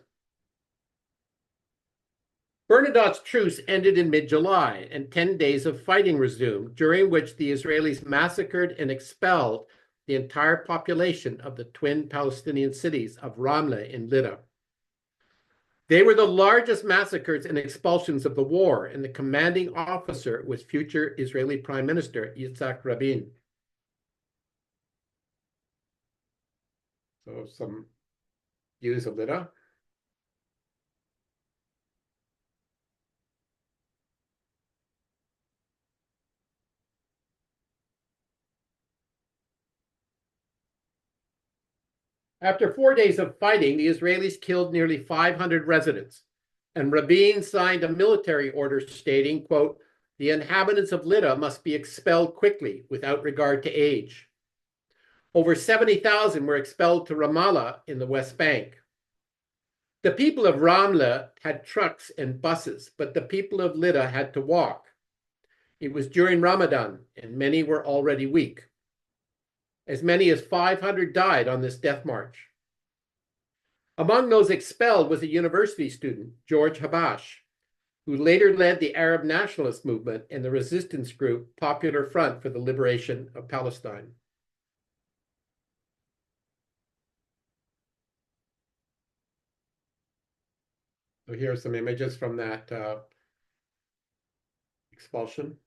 Bernadotte's truce ended in mid-July, and 10 days of fighting resumed, during which the Israelis massacred and expelled the entire population of the twin Palestinian cities of Ramle and Lydda. They were the largest massacres and expulsions of the war, and the commanding officer was future Israeli Prime Minister Yitzhak Rabin. So some views of Lydda. After 4 days of fighting, the Israelis killed nearly 500 residents, and Rabin signed a military order stating, quote, "The inhabitants of Lydda must be expelled quickly without regard to age." Over 70,000 were expelled to Ramallah in the West Bank. The people of Ramle had trucks and buses, but the people of Lydda had to walk. It was during Ramadan, and many were already weak. As many as 500 died on this death march. Among those expelled was a university student, George Habash, who later led the Arab nationalist movement and the resistance group Popular Front for the Liberation of Palestine. So here are some images from that expulsion.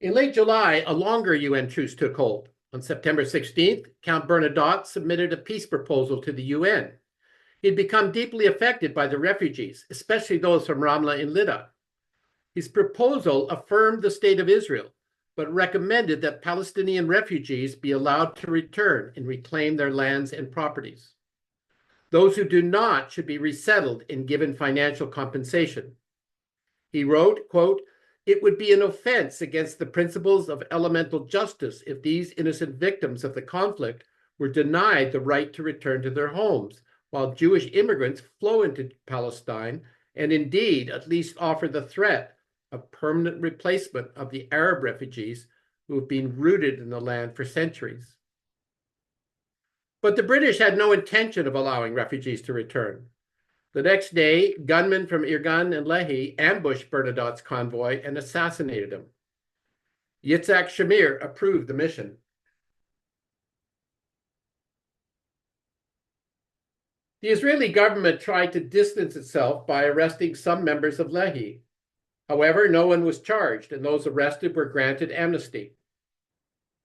In late July, a longer UN truce took hold. On September 16th, Count Bernadotte submitted a peace proposal to the UN. He'd become deeply affected by the refugees, especially those from Ramla and Lydda. His proposal affirmed the state of Israel, but recommended that Palestinian refugees be allowed to return and reclaim their lands and properties. Those who do not should be resettled and given financial compensation. He wrote, quote, "It would be an offense against the principles of elemental justice if these innocent victims of the conflict were denied the right to return to their homes, while Jewish immigrants flow into Palestine and indeed at least offer the threat of permanent replacement of the Arab refugees who have been rooted in the land for centuries." But the British had no intention of allowing refugees to return. The next day, gunmen from Irgun and Lehi ambushed Bernadotte's convoy and assassinated him. Yitzhak Shamir approved the mission. The Israeli government tried to distance itself by arresting some members of Lehi. However, no one was charged, and those arrested were granted amnesty.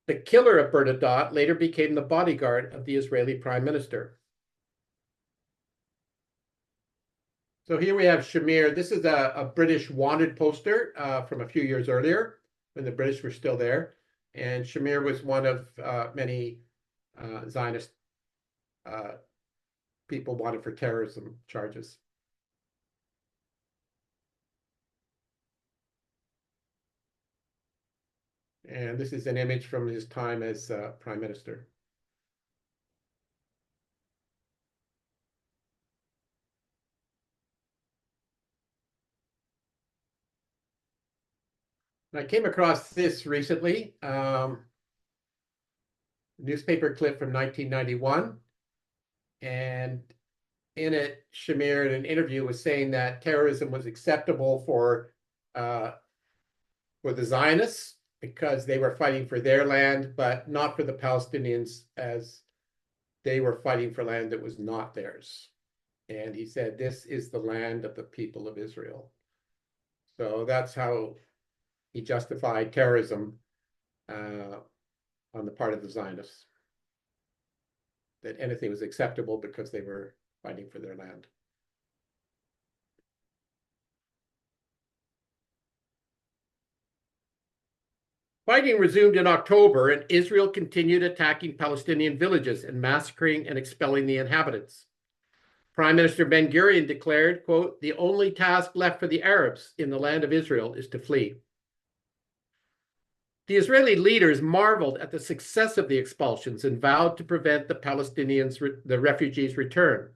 The killer of Bernadotte later became the bodyguard of the Israeli prime minister. So here we have Shamir. This is a British wanted poster from a few years earlier when the British were still there. And Shamir was one of many Zionist people wanted for terrorism charges. And this is an image from his time as prime minister. I came across this recently, newspaper clip from 1991. And in it, Shamir, in an interview, was saying that terrorism was acceptable for the Zionists because they were fighting for their land, but not for the Palestinians, as they were fighting for land that was not theirs. And he said, "This is the land of the people of Israel." So that's how he justified terrorism on the part of the Zionists, that anything was acceptable because they were fighting for their land. Fighting resumed in October, and Israel continued attacking Palestinian villages and massacring and expelling the inhabitants. Prime Minister Ben-Gurion declared, quote, "The only task left for the Arabs in the land of Israel is to flee." The Israeli leaders marveled at the success of the expulsions and vowed to prevent the refugees' return.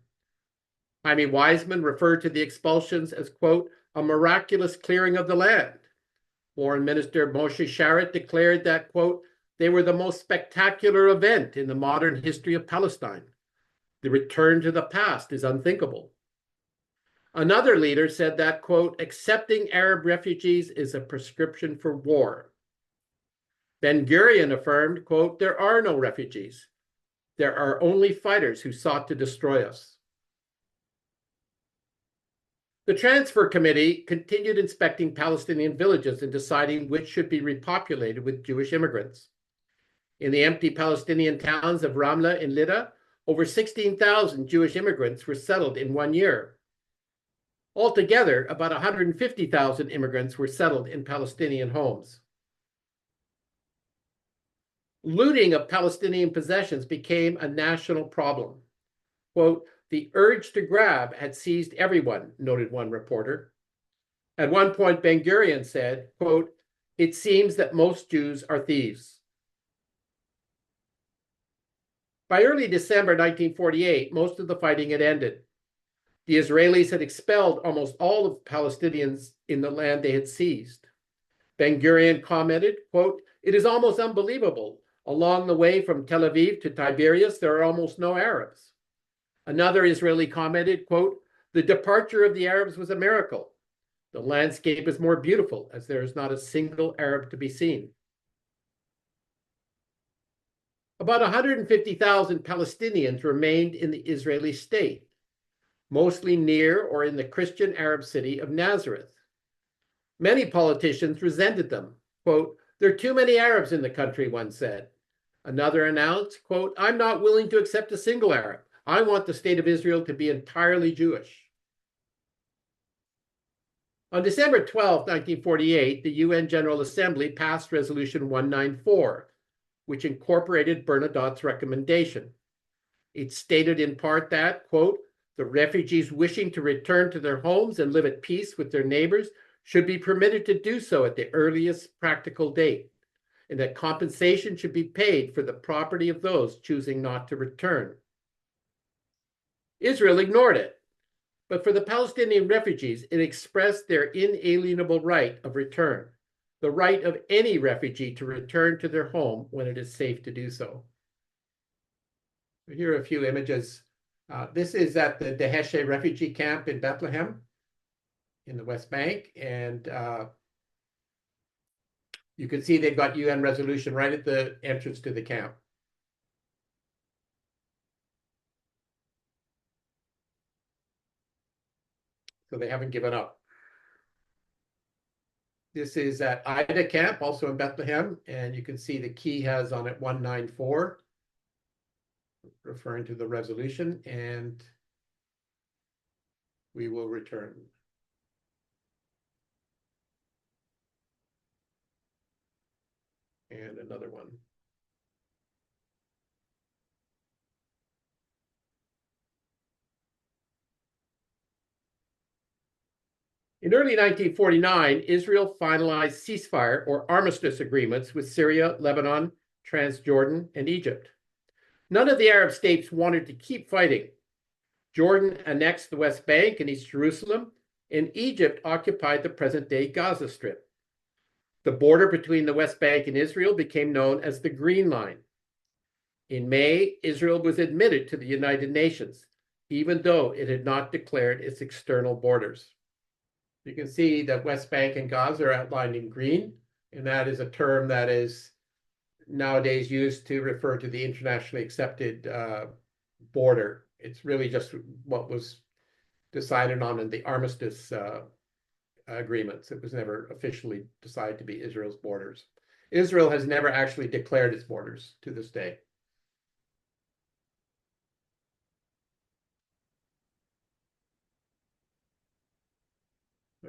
Jaime Weizmann referred to the expulsions as, quote, "a miraculous clearing of the land." Foreign Minister Moshe Sharett declared that, quote, "they were the most spectacular event in the modern history of Palestine. The return to the past is unthinkable." Another leader said that, quote, "accepting Arab refugees is a prescription for war." Ben-Gurion affirmed, quote, "there are no refugees. There are only fighters who sought to destroy us." The Transfer Committee continued inspecting Palestinian villages and deciding which should be repopulated with Jewish immigrants. In the empty Palestinian towns of Ramla and Lida, over 16,000 Jewish immigrants were settled in 1 year. Altogether, about 150,000 immigrants were settled in Palestinian homes. Looting of Palestinian possessions became a national problem. Quote, "The urge to grab had seized everyone," noted one reporter. At one point, Ben-Gurion said, quote, "it seems that most Jews are thieves." By early December 1948, most of the fighting had ended. The Israelis had expelled almost all of the Palestinians in the land they had seized. Ben-Gurion commented, quote, "it is almost unbelievable. Along the way from Tel Aviv to Tiberias, there are almost no Arabs." Another Israeli commented, quote, "the departure of the Arabs was a miracle. The landscape is more beautiful as there is not a single Arab to be seen." About 150,000 Palestinians remained in the Israeli state, mostly near or in the Christian Arab city of Nazareth. Many politicians resented them. Quote, "there are too many Arabs in the country," one said. Another announced, quote, "I'm not willing to accept a single Arab. I want the state of Israel to be entirely Jewish." On December 12, 1948, the UN General Assembly passed Resolution 194, which incorporated Bernadotte's recommendation. It stated in part that, quote, "the refugees wishing to return to their homes and live at peace with their neighbors should be permitted to do so at the earliest practical date, and that compensation should be paid for the property of those choosing not to return. Israel ignored it, but for the Palestinian refugees, it expressed their inalienable right of return, the right of any refugee to return to their home when it is safe to do so. Here are a few images. This is at the Deheshe refugee camp in Bethlehem in the West Bank, and you can see they've got UN resolution right at the entrance to the camp. So they haven't given up. This is at Ida camp, also in Bethlehem, and you can see the key has on it 194, referring to the resolution, and we will return. And another one. In early 1949, Israel finalized ceasefire or armistice agreements with Syria, Lebanon, Transjordan, and Egypt. None of the Arab states wanted to keep fighting. Jordan annexed the West Bank and East Jerusalem, and Egypt occupied the present-day Gaza Strip. The border between the West Bank and Israel became known as the Green Line. In May, Israel was admitted to the United Nations, even though it had not declared its external borders. You can see that West Bank and Gaza are outlined in green, and that is a term that is nowadays used to refer to the internationally accepted border. It's really just what was decided on in the armistice agreements. It was never officially decided to be Israel's borders. Israel has never actually declared its borders to this day.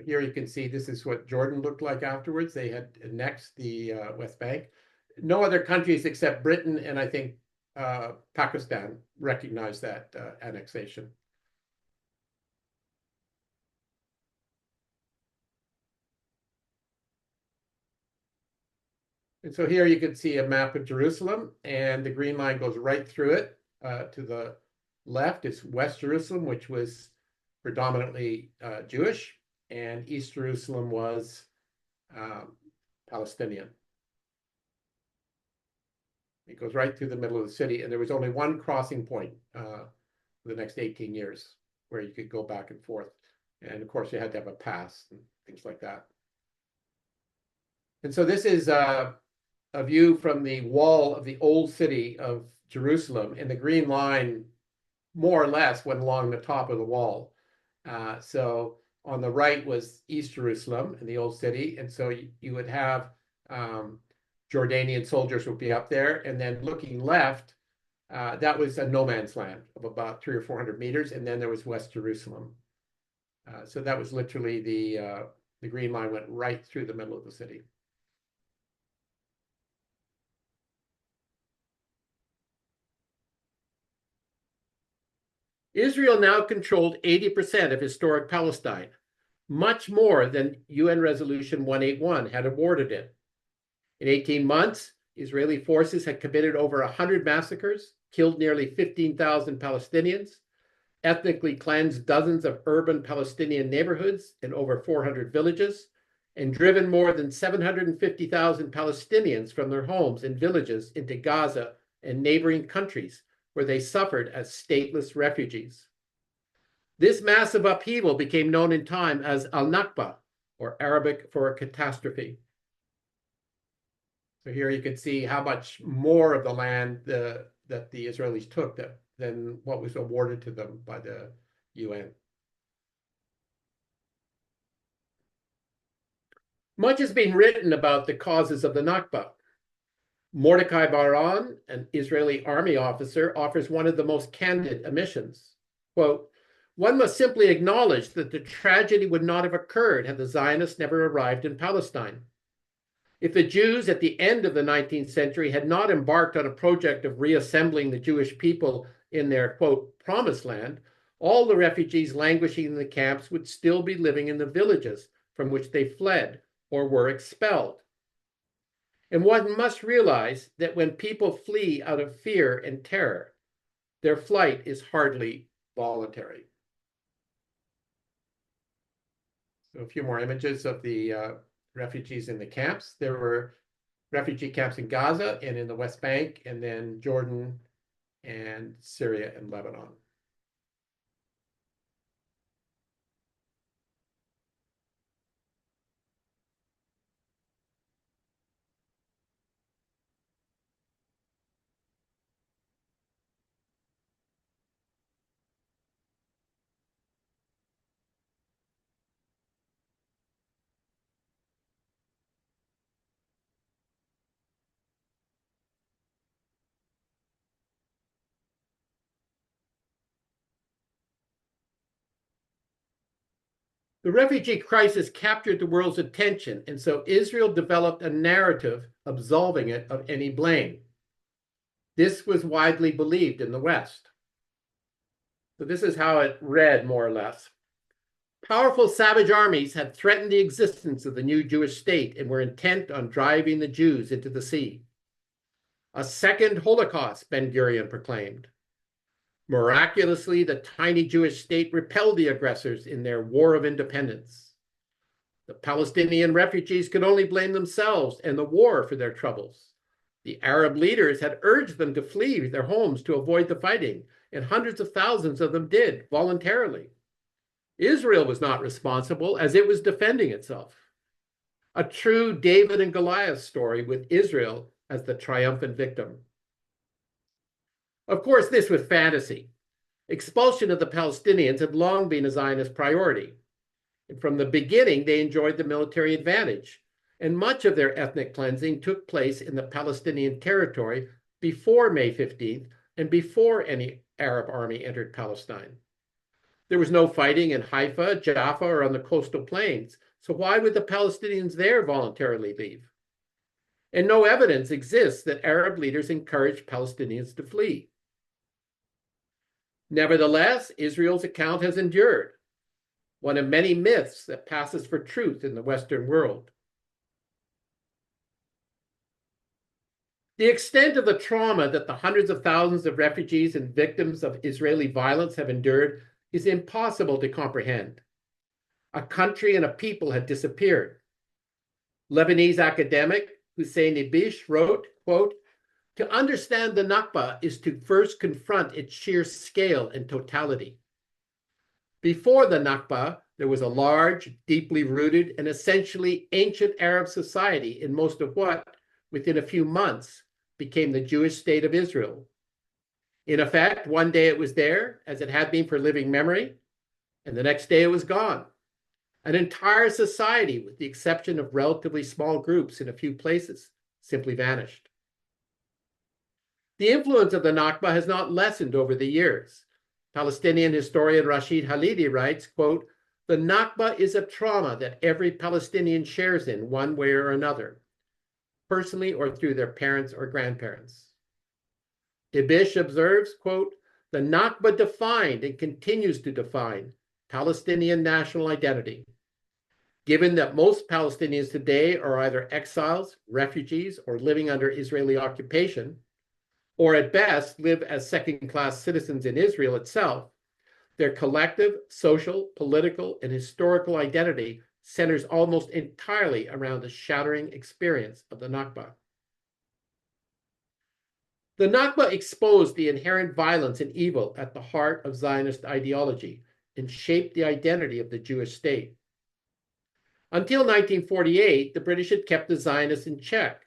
Here you can see this is what Jordan looked like afterwards. They had annexed the West Bank. No other countries except Britain and I think Pakistan recognized that annexation. And so here you can see a map of Jerusalem, and the green line goes right through it. To the left is West Jerusalem, which was predominantly Jewish, and East Jerusalem was Palestinian. It goes right through the middle of the city, and there was only one crossing point for the next 18 years where you could go back and forth. And of course, you had to have a pass and things like that. And so this is a view from the wall of the old city of Jerusalem, and the green line more or less went along the top of the wall. So on the right was East Jerusalem in the old city, and so you would have Jordanian soldiers would be up there, and then looking left, that was a no man's land of about 300 or 400 meters, and then there was West Jerusalem. So that was literally the green line went right through the middle of the city. Israel now controlled 80% of historic Palestine, much more than UN Resolution 181 had awarded it. In 18 months, Israeli forces had committed over 100 massacres, killed nearly 15,000 Palestinians, ethnically cleansed dozens of urban Palestinian neighborhoods and over 400 villages, and driven more than 750,000 Palestinians from their homes and villages into Gaza and neighboring countries, where they suffered as stateless refugees. This massive upheaval became known in time as al-Nakba, or Arabic for a catastrophe. So here you can see how much more of the land that the Israelis took than what was awarded to them by the UN. Much has been written about the causes of the Nakba. Mordecai Baran, an Israeli army officer, offers one of the most candid admissions. Quote, "One must simply acknowledge that the tragedy would not have occurred had the Zionists never arrived in Palestine. If the Jews at the end of the 19th century had not embarked on a project of reassembling the Jewish people in their, quote, promised land, all the refugees languishing in the camps would still be living in the villages from which they fled or were expelled. And one must realize that when people flee out of fear and terror, their flight is hardly voluntary. So a few more images of the refugees in the camps. There were refugee camps in Gaza and in the West Bank, and then Jordan and Syria and Lebanon. The refugee crisis captured the world's attention, and so Israel developed a narrative absolving it of any blame. This was widely believed in the West. So this is how it read, more or less. Powerful savage armies had threatened the existence of the new Jewish state and were intent on driving the Jews into the sea. A second Holocaust, Ben-Gurion proclaimed. Miraculously, the tiny Jewish state repelled the aggressors in their war of independence. The Palestinian refugees could only blame themselves and the war for their troubles. The Arab leaders had urged them to flee their homes to avoid the fighting, and hundreds of thousands of them did voluntarily. Israel was not responsible, as it was defending itself. A true David and Goliath story with Israel as the triumphant victim. Of course, this was fantasy. Expulsion of the Palestinians had long been a Zionist priority. And from the beginning, they enjoyed the military advantage. And much of their ethnic cleansing took place in the Palestinian territory before May 15th and before any Arab army entered Palestine. There was no fighting in Haifa, Jaffa, or on the coastal plains. So why would the Palestinians there voluntarily leave? And no evidence exists that Arab leaders encouraged Palestinians to flee. Nevertheless, Israel's account has endured, one of many myths that passes for truth in the Western world. The extent of the trauma that the hundreds of thousands of refugees and victims of Israeli violence have endured is impossible to comprehend. A country and a people had disappeared. Lebanese academic Hussein Ibish wrote, quote, "To understand the Nakba is to first confront its sheer scale and totality. Before the Nakba, there was a large, deeply rooted, and essentially ancient Arab society in most of what, within a few months, became the Jewish state of Israel. In effect, one day it was there, as it had been for living memory, and the next day it was gone. An entire society, with the exception of relatively small groups in a few places, simply vanished." The influence of the Nakba has not lessened over the years. Palestinian historian Rashid Halidi writes, quote, "The Nakba is a trauma that every Palestinian shares in one way or another, personally or through their parents or grandparents." Ibish observes, quote, "The Nakba defined and continues to define Palestinian national identity. Given that most Palestinians today are either exiles, refugees, or living under Israeli occupation, or at best live as second-class citizens in Israel itself, their collective social, political, and historical identity centers almost entirely around the shattering experience of the Nakba. The Nakba exposed the inherent violence and evil at the heart of Zionist ideology and shaped the identity of the Jewish state. Until 1948, the British had kept the Zionists in check.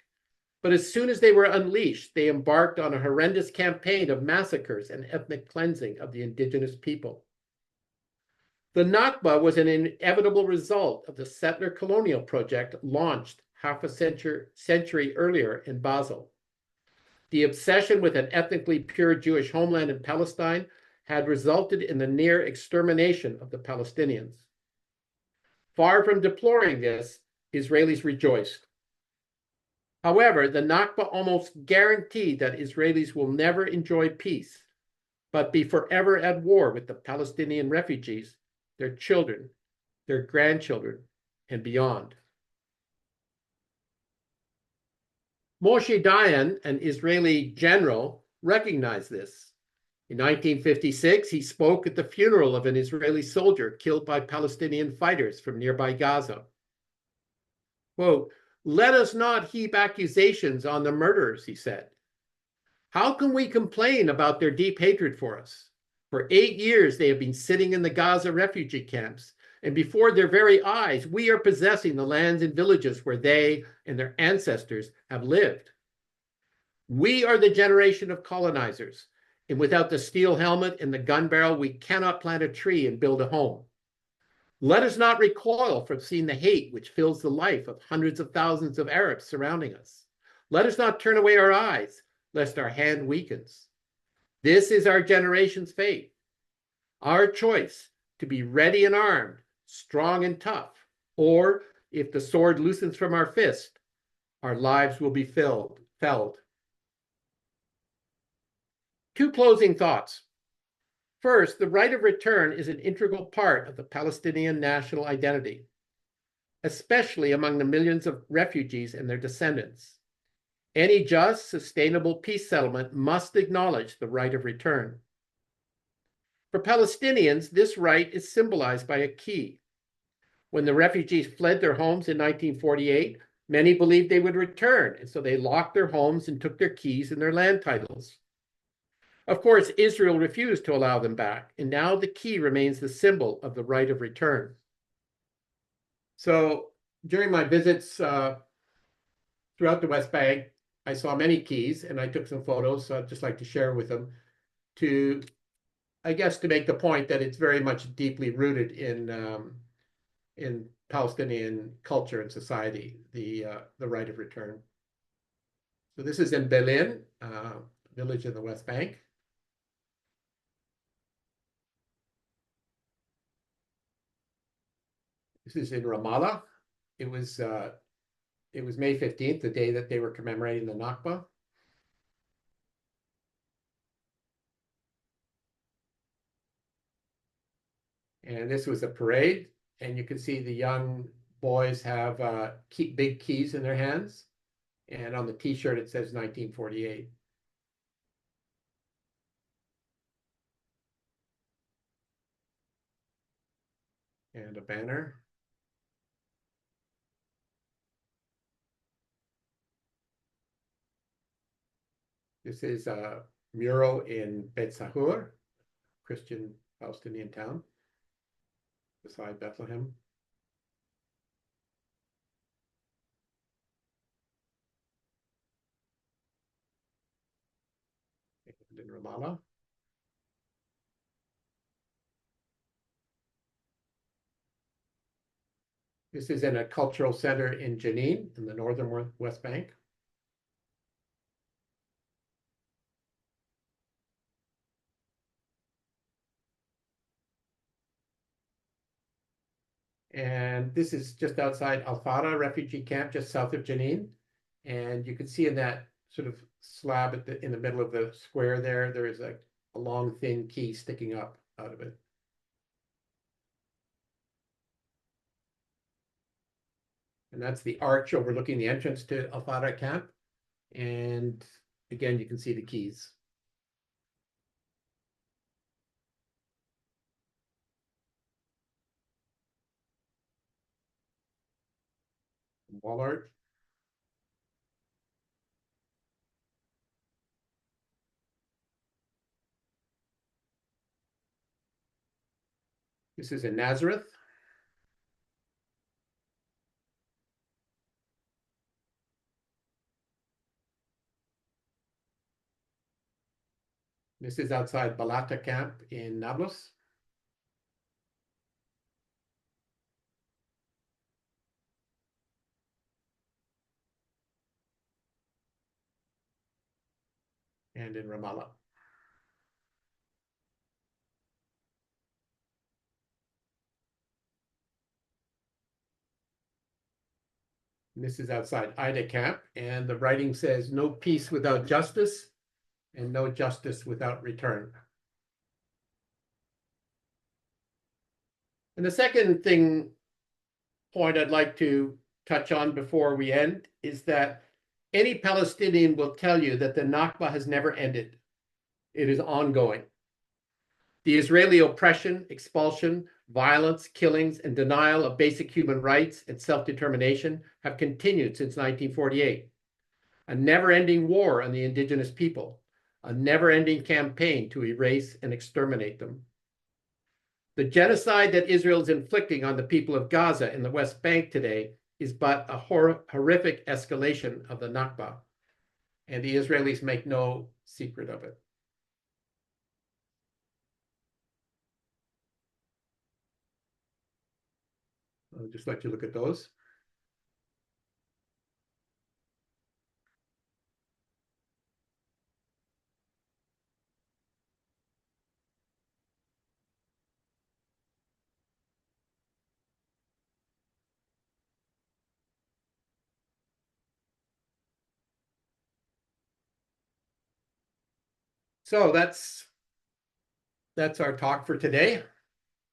But as soon as they were unleashed, they embarked on a horrendous campaign of massacres and ethnic cleansing of the indigenous people. The Nakba was an inevitable result of the settler colonial project launched half a century earlier in Basel. The obsession with an ethnically pure Jewish homeland in Palestine had resulted in the near extermination of the Palestinians. Far from deploring this, Israelis rejoiced. However, the Nakba almost guaranteed that Israelis will never enjoy peace, but be forever at war with the Palestinian refugees, their children, their grandchildren, and beyond. Moshe Dayan, an Israeli general, recognized this. In 1956, he spoke at the funeral of an Israeli soldier killed by Palestinian fighters from nearby Gaza. Quote, "Let us not heap accusations on the murderers," he said. "How can we complain about their deep hatred for us? For 8 years, they have been sitting in the Gaza refugee camps, and before their very eyes, we are possessing the lands and villages where they and their ancestors have lived. We are the generation of colonizers, and without the steel helmet and the gun barrel, we cannot plant a tree and build a home. Let us not recoil from seeing the hate which fills the life of hundreds of thousands of Arabs surrounding us. Let us not turn away our eyes, lest our hand weakens. This is our generation's fate. Our choice to be ready and armed, strong and tough, or if the sword loosens from our fist, our lives will be felled. Two closing thoughts. First, the right of return is an integral part of the Palestinian national identity, especially among the millions of refugees and their descendants. Any just, sustainable peace settlement must acknowledge the right of return. For Palestinians, this right is symbolized by a key. When the refugees fled their homes in 1948, many believed they would return, and so they locked their homes and took their keys and their land titles. Of course, Israel refused to allow them back, and now the key remains the symbol of the right of return. So during my visits throughout the West Bank, I saw many keys, and I took some photos, so I'd just like to share with them to, I guess, to make the point that it's very much deeply rooted in Palestinian culture and society, the right of return. So this is in Belin, village in the West Bank. This is in Ramallah. It was May 15th, the day that they were commemorating the Nakba. And this was a parade, and you can see the young boys have big keys in their hands, and on the T-shirt it says 1948. And a banner. This is a mural in Bet Sahur, Christian Palestinian town, beside Bethlehem. And in Ramallah. This is in a cultural center in Jenin, in the northern West Bank. And this is just outside Al Farah refugee camp, just south of Jenin. And you can see in that sort of slab in the middle of the square there is a long, thin key sticking up out of it. And that's the arch overlooking the entrance to Al Farah camp. And again, you can see the keys. Wall art. This is in Nazareth. This is outside Balata camp in Nablus. And in Ramallah. And this is outside Ida camp, and the writing says, "No peace without justice, and no justice without return." And the second thing point I'd like to touch on before we end is that any Palestinian will tell you that the Nakba has never ended. It is ongoing. The Israeli oppression, expulsion, violence, killings, and denial of basic human rights and self-determination have continued since 1948. A never-ending war on the indigenous people, a never-ending campaign to erase and exterminate them. The genocide that Israel is inflicting on the people of Gaza and the West Bank today is but a horrific escalation of the Nakba, and the Israelis make no secret of it. I'll just let you look at those. So that's our talk for today.